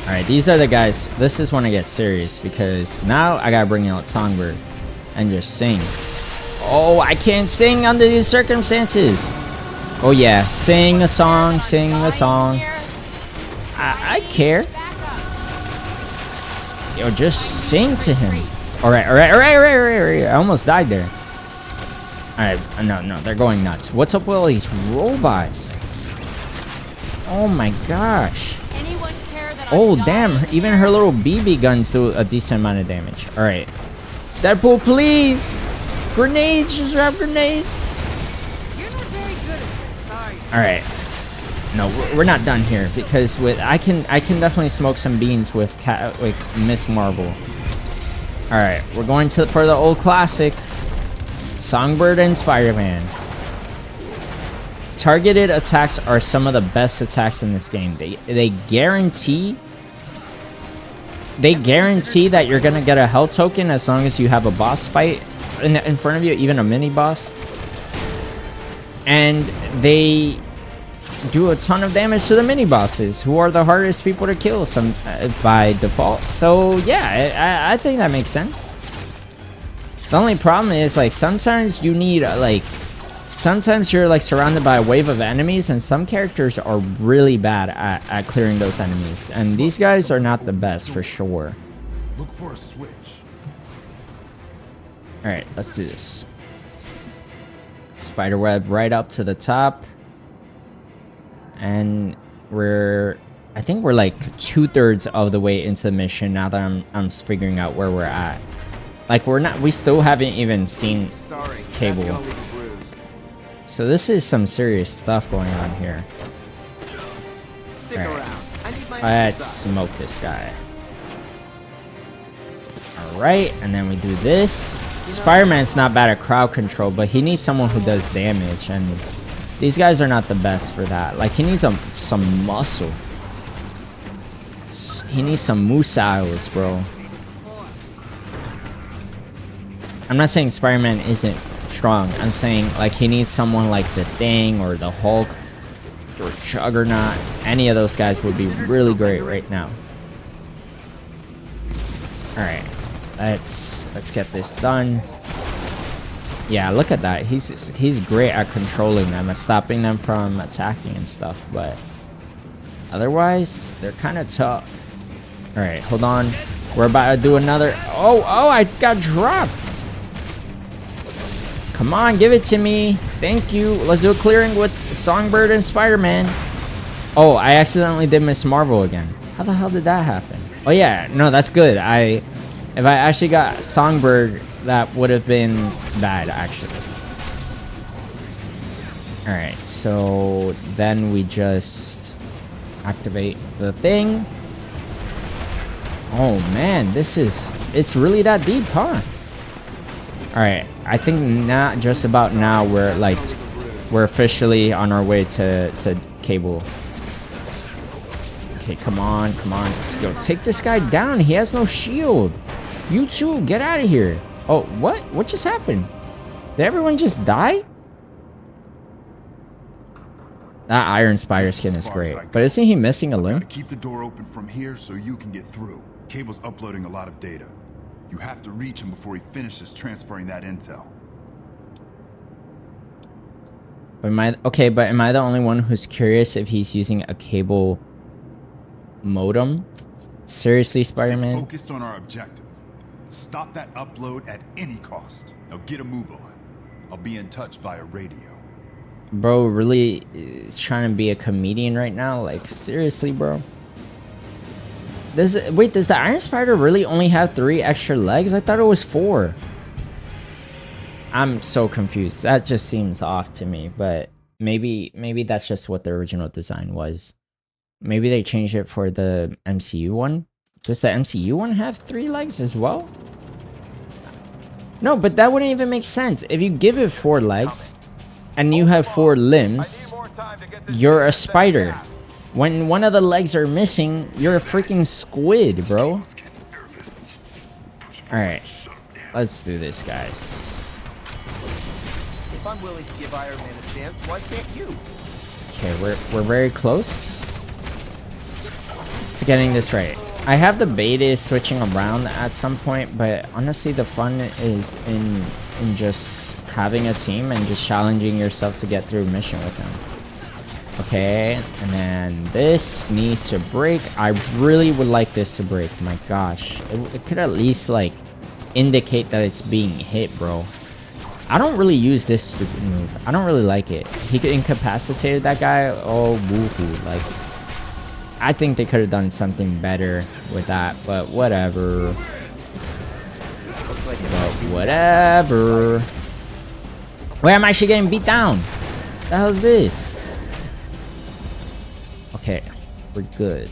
Alright, these are the guys. This is when I get serious, because now I gotta bring out Songbird and just sing. Oh, I can't sing under these circumstances. Oh yeah, sing a song, sing a song. I care. Yo, just sing to him. Alright. I almost died there. Alright, no, they're going nuts. What's up with all these robots? Oh my gosh. Oh damn, even her little BB guns do a decent amount of damage. Alright. Deadpool, please! Grenades, just drop grenades! You're not very good at this, sorry. Alright. No, we're not done here, because I can definitely smoke some beans with Miss Marvel. All right, we're going for the old classic, Songbird and Spider-Man. Targeted attacks are some of the best attacks in this game. They guarantee that you're gonna get a health token as long as you have a boss fight in front of you, even a mini boss, and they do a ton of damage to the mini bosses, who are the hardest people to kill by default. So yeah, I think that makes sense. The only problem is, like, sometimes you need sometimes you're like surrounded by a wave of enemies, and some characters are really bad at clearing those enemies, and these guys are not the best for sure. Look for a switch. All right, let's do this. Spiderweb right up to the top. And I think we're like 2/3 of the way into the mission now that I'm figuring out where we're at. Like, we still haven't even seen Cable. So this is some serious stuff going on here. Stick around. I need my Let's smoke this guy. right, and then we do this. Spider-Man's not bad at crowd control, but he needs someone who does damage, and these guys are not the best for that. Like, he needs some muscle. He needs some muscles, bro. I'm not saying Spider-Man isn't strong. I'm saying, like, he needs someone like the Thing or the Hulk or Juggernaut. Any of those guys would be really great right now. Alright. Let's get this done. Yeah, look at that. He's great at controlling them and stopping them from attacking and stuff, but otherwise, they're kind of tough. Alright, hold on. We're about to do another... Oh, I got dropped. Come on, give it to me. Thank you. Let's do a clearing with Songbird and Spider-Man. Oh, I accidentally did Miss Marvel again. How the hell did that happen? Oh, yeah. No, that's good. If I actually got Songbird, that would have been bad, actually. Alright, so then we just activate the Thing. Oh, man. It's really that deep, huh? Alright, I think not just about now we're officially on our way to Cable. Okay, come on, let's go. Take this guy down. He has no shield. You two, get out of here. Oh, what? What just happened? Did everyone just die? That Iron Spider skin is great. But isn't he missing a limb? Gotta keep the door open from here so you can get through. Cable's uploading a lot of data. You have to reach him before he finishes transferring that intel. But am I the only one who's curious if he's using a Cable modem? Seriously, Spider-Man? Stay focused on our objective. Stop that upload at any cost. Now get a move on. I'll be in touch via radio. Bro, really is trying to be a comedian right now? Like, seriously, bro? Does the Iron Spider really only have 3 extra legs? I thought it was 4. I'm so confused. That just seems off to me, but maybe that's just what the original design was. Maybe they changed it for the MCU one. Does the MCU one have 3 legs as well? No, but that wouldn't even make sense. If you give it 4 legs and you have 4 limbs, you're a spider. When one of the legs are missing, you're a freaking squid, bro. Alright. Let's do this, guys. If I'm willing to give Iron Man a chance, why can't you? Okay, we're very close to getting this right. I have the beta switching around at some point, but honestly, the fun is in just having a team and just challenging yourself to get through a mission with them. Okay, and then this needs to break. I really would like this to break. My gosh, it could at least like indicate that it's being hit, bro. I don't really use this stupid move. I don't really like it. He could incapacitate that guy. Oh, woohoo! Like, I think they could have done something better with that, but whatever. Whatever. Where am I actually getting beat down? What the hell is this? Okay, we're good.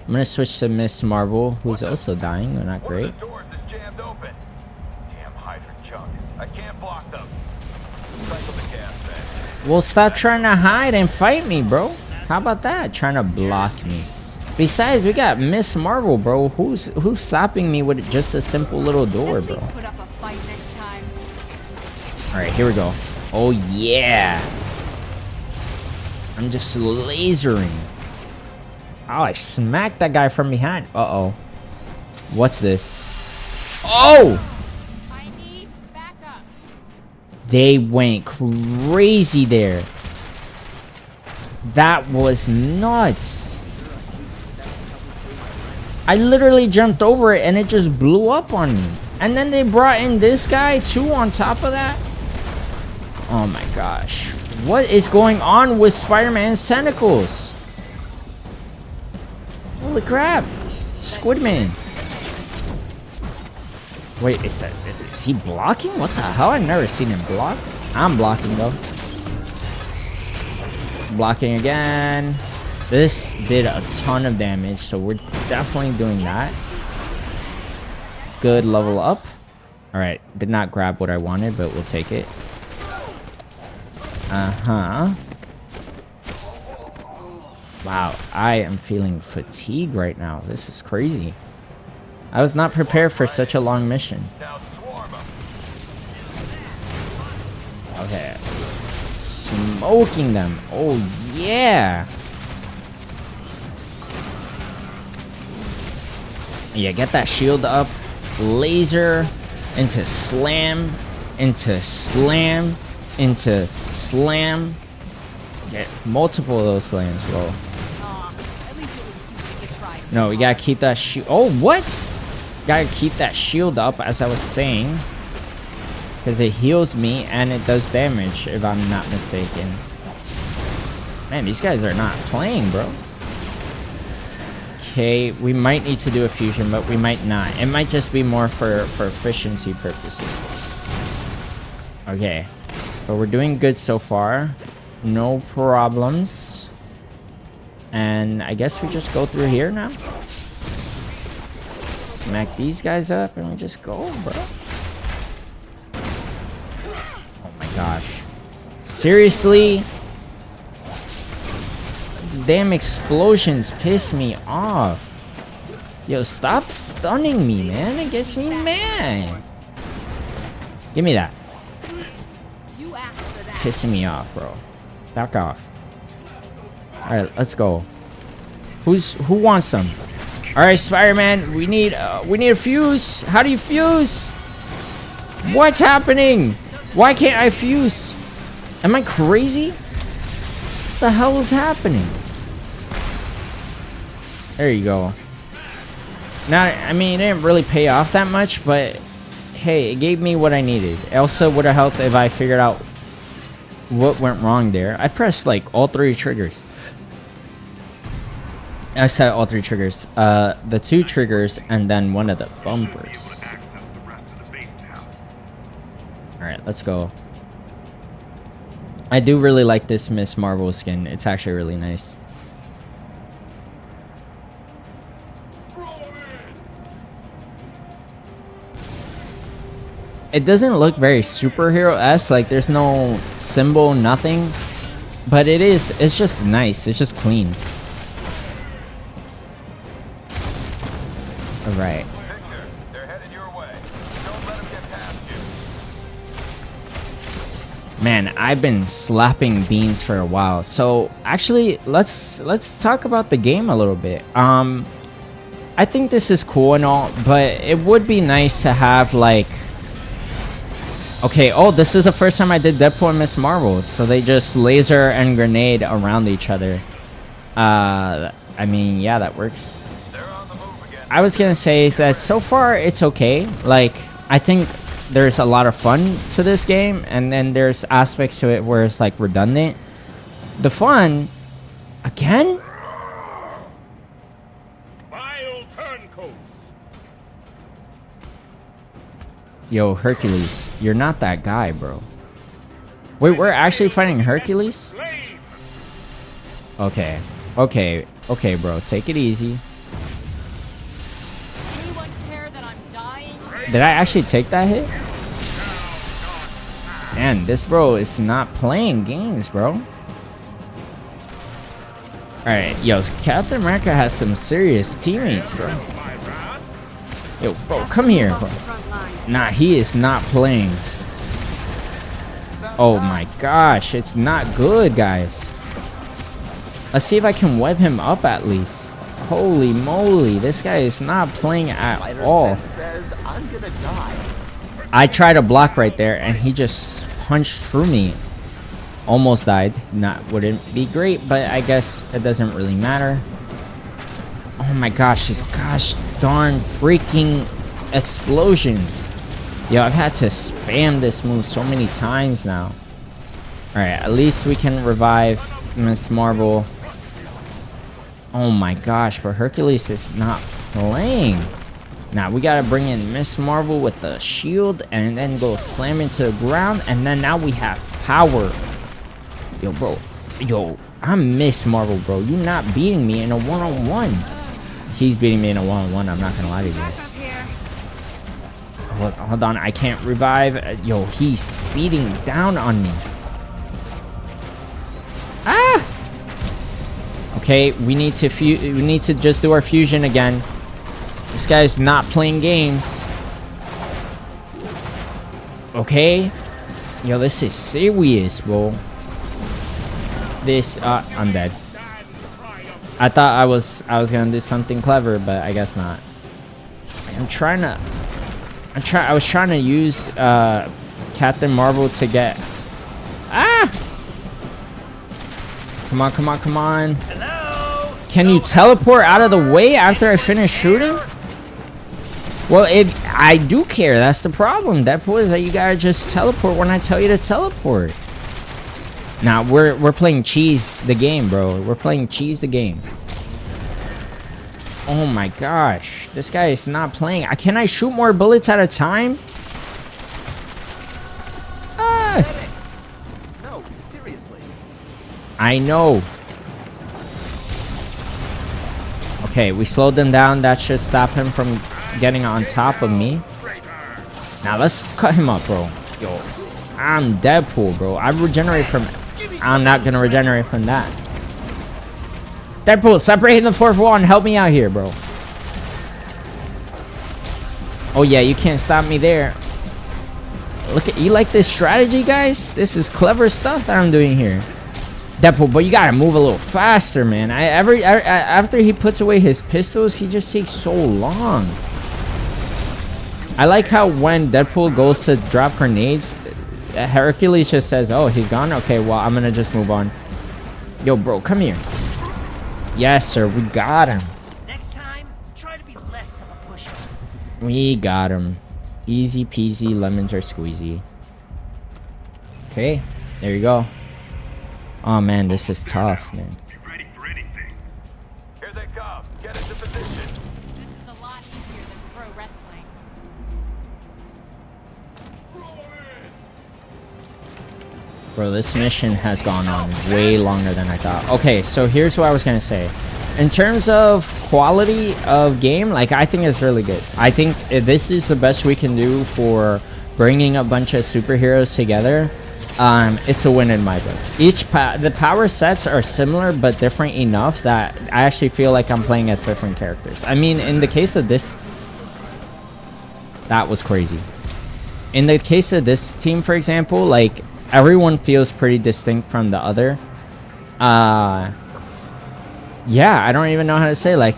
I'm gonna switch to Miss Marvel, who's also dying. They're not great. Well, stop trying to hide and fight me, bro. How about that? Trying to block me. Besides, we got Miss Marvel, bro. Who's stopping me with just a simple little door, bro? Alright, here we go. Oh, yeah. I'm just lasering. Oh, I smacked that guy from behind. Uh-oh. What's this? Oh! They went crazy there. That was nuts. I literally jumped over it and it just blew up on me. And then they brought in this guy too on top of that. Oh my gosh. What is going on with Spider-Man's tentacles? Holy crap. Squidman. Wait, is he blocking? What the hell? I've never seen him block. I'm blocking though. Blocking again. This did a ton of damage, so we're definitely doing that. good level up. Alright, did not grab what I wanted, but we'll take it. Uh-huh. Wow, I am feeling fatigued right now. This is crazy. I was not prepared for such a long mission. Okay. Smoking them. Oh, yeah. Yeah, get that shield up. Laser into slam. Into slam. Into slam. Get multiple of those slams, bro. No, we gotta keep that shield. Oh, what? Gotta keep that shield up, as I was saying. Because it heals me and it does damage, if I'm not mistaken. Man, these guys are not playing, bro. Okay, we might need to do a fusion, but we might not. It might just be more for efficiency purposes. Okay. But we're doing good so far. No problems. And I guess we just go through here now. Smack these guys up and we just go, bro. Oh my gosh. Seriously? Damn explosions piss me off. Yo, stop stunning me, man. It gets me mad. Give me that. Pissing me off, bro. Back off. Alright, let's go. Who wants some? Alright, Spider-Man, we need a fuse. How do you fuse? What's happening? Why can't I fuse? Am I crazy? What the hell is happening? There you go. Now, I mean, it didn't really pay off that much, but hey, it gave me what I needed. It also would have helped if I figured out what went wrong there. I pressed like all three triggers. I said all three triggers. The two triggers and then one of the bumpers. Alright, let's go. I do really like this Miss Marvel skin. It's actually really nice. It doesn't look very superhero-esque, like there's no symbol, nothing. But it's just nice, it's just clean. Alright. Man, I've been slapping beans for a while. So actually, let's talk about the game a little bit. I think this is cool and all, but it would be nice to have like, okay, oh, this is the first time I did Deadpool and Miss Marvel, so they just laser and grenade around each other. I mean, yeah, that works. I was gonna say is that so far it's okay. Like, I think there's a lot of fun to this game, and then there's aspects to it where it's like redundant. The fun, again? Vile turncoats. Yo, Hercules, you're not that guy, bro. Wait, we're actually fighting Hercules? Okay, okay, okay, bro, take it easy. Did I actually take that hit? Man, this bro is not playing games, bro. Alright, yo, Captain America has some serious teammates, bro. Yo, bro, come here, bro. Nah, he is not playing. Oh my gosh, it's not good, guys. Let's see if I can web him up at least. Holy moly, this guy is not playing at all. I tried to block right there and he just punched through me. Almost died. Wouldn't be great, but I guess it doesn't really matter. Oh my gosh, these gosh darn freaking explosions. Yo, I've had to spam this move so many times now. Alright, at least we can revive Miss Marvel. Oh my gosh, but Hercules is not playing. Now we gotta bring in Miss Marvel with the shield and then go slam into the ground, and then now we have power. Yo, bro. Yo, I'm Miss Marvel, bro. You're not beating me in a one-on-one. He's beating me in a one-on-one, I'm not gonna lie to you guys. Hold on, I can't revive. Yo, he's beating down on me. Ah! Okay, we need to just do our fusion again. This guy's not playing games. Okay. Yo, this is serious, bro. This I'm dead. I thought I was gonna do something clever, but I guess not. I was trying to use Captain Marvel to get. Ah! Come on, come on, come on. Hello? Can you teleport out of the way after I finish shooting? Well, I do care. That's the problem. Deadpool is that you gotta just teleport when I tell you to teleport. Nah, we're playing cheese the game, bro. We're playing cheese the game. Oh my gosh, this guy is not playing. Can I shoot more bullets at a time? Ah. No, seriously. I know. Okay, we slowed them down. That should stop him from getting on top of me. Now let's cut him up, bro. Yo, I'm Deadpool, bro. I regenerate from. I'm not gonna regenerate from that. Deadpool, stop breaking the fourth wall and help me out here, bro. Oh yeah, you can't stop me there. Look at you, like this strategy, guys? This is clever stuff that I'm doing here. Deadpool, but you gotta move a little faster, man. After he puts away his pistols, he just takes so long. I like how when Deadpool goes to drop grenades, Hercules just says, oh, he's gone? Okay, well, I'm gonna just move on. Yo, bro, come here. Yes, sir, we got him. Next time, try to be less of a pusher. We got him. Easy peasy, lemons are squeezy. Okay, there you go. Oh, man, this is tough, man. Here they come. Get into position. This is a lot easier than pro wrestling. Bro, this mission has gone on way longer than I thought. Okay, so here's what I was gonna say. In terms of quality of game, like, I think it's really good. I think this is the best we can do for bringing a bunch of superheroes together. It's a win in my book. The power sets are similar but different enough that I actually feel like I'm playing as different characters. I mean, in the case of this, that was crazy. In the case of this team, for example, like, everyone feels pretty distinct from the other. Yeah, I don't even know how to say, like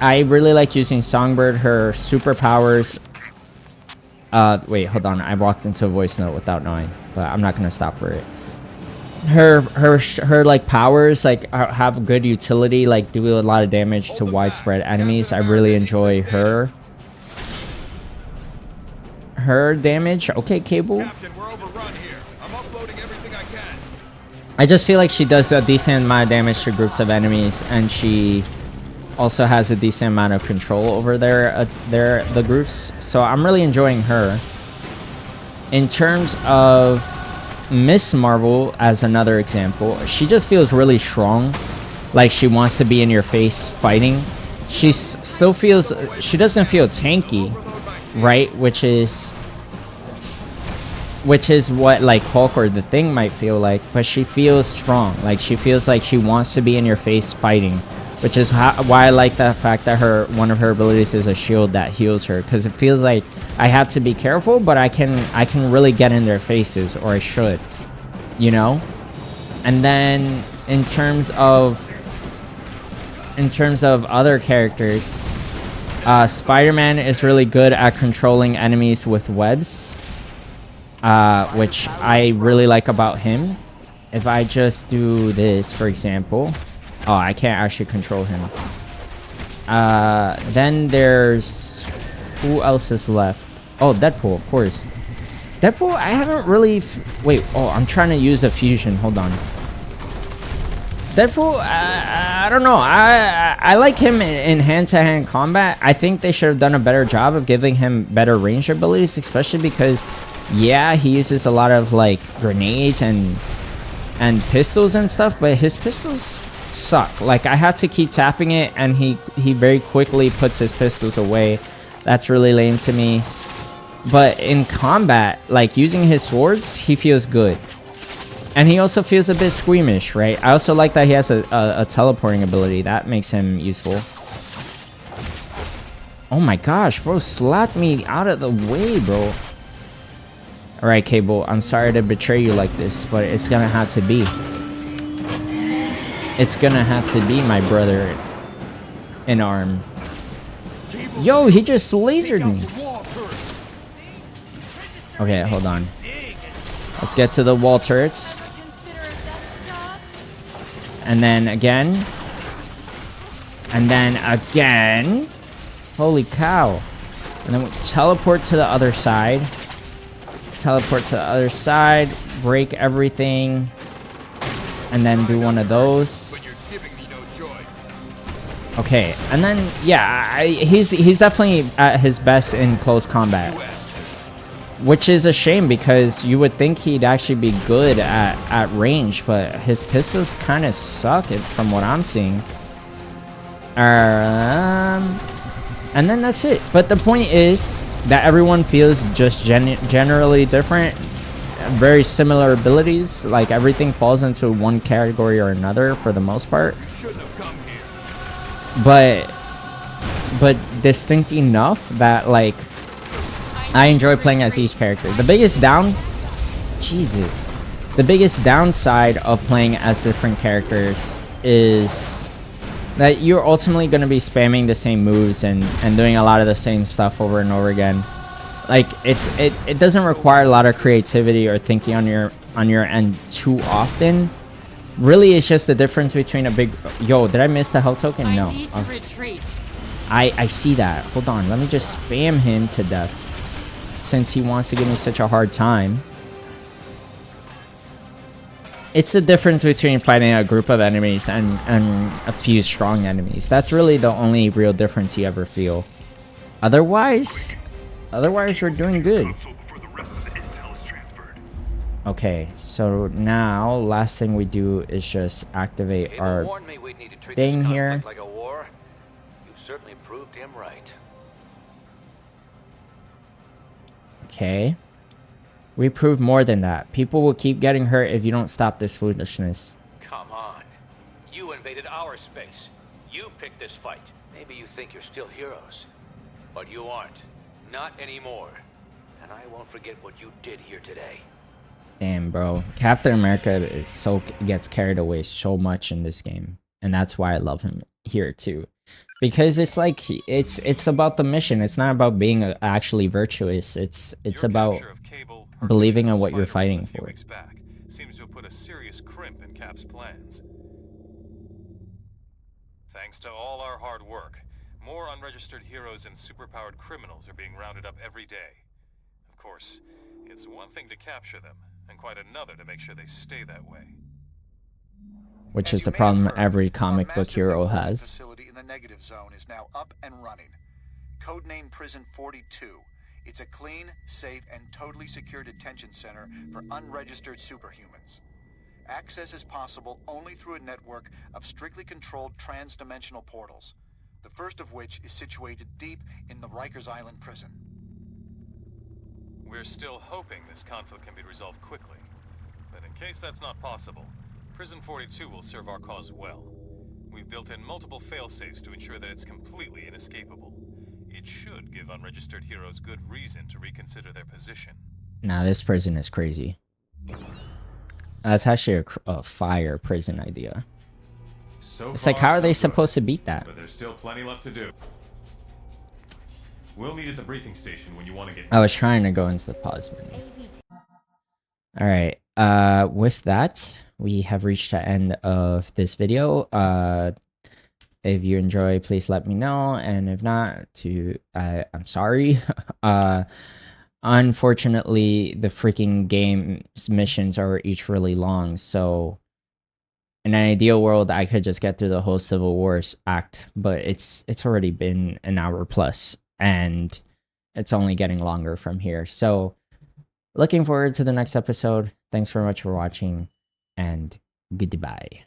I really like using Songbird. Her superpowers. Wait, hold on. I walked into a voice note without knowing, but I'm not gonna stop for it. Her like powers like have good utility, like do a lot of damage to widespread enemies. I really enjoy her damage. Okay, Cable. I just feel like she does a decent amount of damage to groups of enemies, and she also has a decent amount of control over the groups. So I'm really enjoying her. In terms of Miss Marvel, as another example, she just feels really strong, like she wants to be in your face fighting. She still feels, she doesn't feel tanky, right? Which is what like Hulk or the Thing might feel like, but she feels strong. Like she feels like she wants to be in your face fighting, which is why I like the fact that one of her abilities is a shield that heals her, because it feels like I have to be careful, but I can really get in their faces, or I should, you know. And then in terms of other characters, Spider-Man is really good at controlling enemies with webs, which I really like about him. If I just do this, for example, oh, I can't actually control him. Then there's, who else is left? Oh, Deadpool, of course. Deadpool, I haven't really wait, oh, I'm trying to use a fusion. Hold on. Deadpool, I don't know. I like him in hand-to-hand combat. I think they should have done a better job of giving him better range abilities, especially because, yeah, he uses a lot of like grenades and pistols and stuff, but his pistols suck. Like, I have to keep tapping it, and he very quickly puts his pistols away. That's really lame to me. But in combat, like using his swords, he feels good. And he also feels a bit squeamish, right? I also like that he has a teleporting ability. That makes him useful. Oh my gosh, bro, slapped me out of the way, bro. Alright, Cable, I'm sorry to betray you like this, but it's gonna have to be. It's gonna have to be, my brother in arm. Yo, he just lasered me. Okay, hold on. Let's get to the wall turrets. And then again. And then again. Holy cow. And then we teleport to the other side. Teleport to the other side. Break everything. And then do one of those. Okay, and then yeah, he's definitely at his best in close combat, which is a shame because you would think he'd actually be good at range, but his pistols kind of suck from what I'm seeing. And then that's it. But the point is that everyone feels just generally different, very similar abilities. Like everything falls into one category or another for the most part. But distinct enough that like I enjoy playing as each character. The biggest downside of playing as different characters is that you're ultimately going to be spamming the same moves and doing a lot of the same stuff over and over again. Like it doesn't require a lot of creativity or thinking on your end too often. Really, it's just the difference between a big... Yo, did I miss the health token? No. I see that. Hold on. Let me just spam him to death. Since he wants to give me such a hard time. It's the difference between fighting a group of enemies and a few strong enemies. That's really the only real difference you ever feel. Otherwise we're doing good. Okay, so now last thing we do is just activate our thing here. Like a war. You've certainly proved him right. Okay. We proved more than that. People will keep getting hurt if you don't stop this foolishness. Come on. You invaded our space. You picked this fight. Maybe you think you're still heroes. But you aren't. Not anymore. And I won't forget what you did here today. Damn, bro. Captain America gets carried away so much in this game. And that's why I love him here too. Because it's like it's about the mission. It's not about being actually virtuous. It's about believing in what you're fighting for. Seems to have put a serious crimp in Cap's plans. Thanks to all our hard work, more unregistered heroes and superpowered criminals are being rounded up every day. Of course, it's one thing to capture them, and quite another to make sure they stay that way. Which is the problem every comic book hero has. Facility in the negative zone is now up and running. Codename Prison 42. It's a clean, safe, and totally secure detention center for unregistered superhumans. Access is possible only through a network of strictly controlled trans-dimensional portals, the first of which is situated deep in the Rikers Island prison. We're still hoping this conflict can be resolved quickly. But in case that's not possible, Prison 42 will serve our cause well. We've built in multiple failsafes to ensure that it's completely inescapable. It should give unregistered heroes good reason to reconsider their position. Nah, this prison is crazy. That's actually a fire prison idea. It's like, how are they supposed to beat that? But there's still plenty left to do. We'll meet at the briefing station when you want to get... I was trying to go into the pause menu. Alright, with that, we have reached the end of this video. If you enjoy, please let me know, and if not, I'm sorry. Unfortunately, the freaking game's missions are each really long, so in an ideal world, I could just get through the whole Civil War act, but it's already been an hour plus, and it's only getting longer from here. So, looking forward to the next episode. Thanks very much for watching, and goodbye.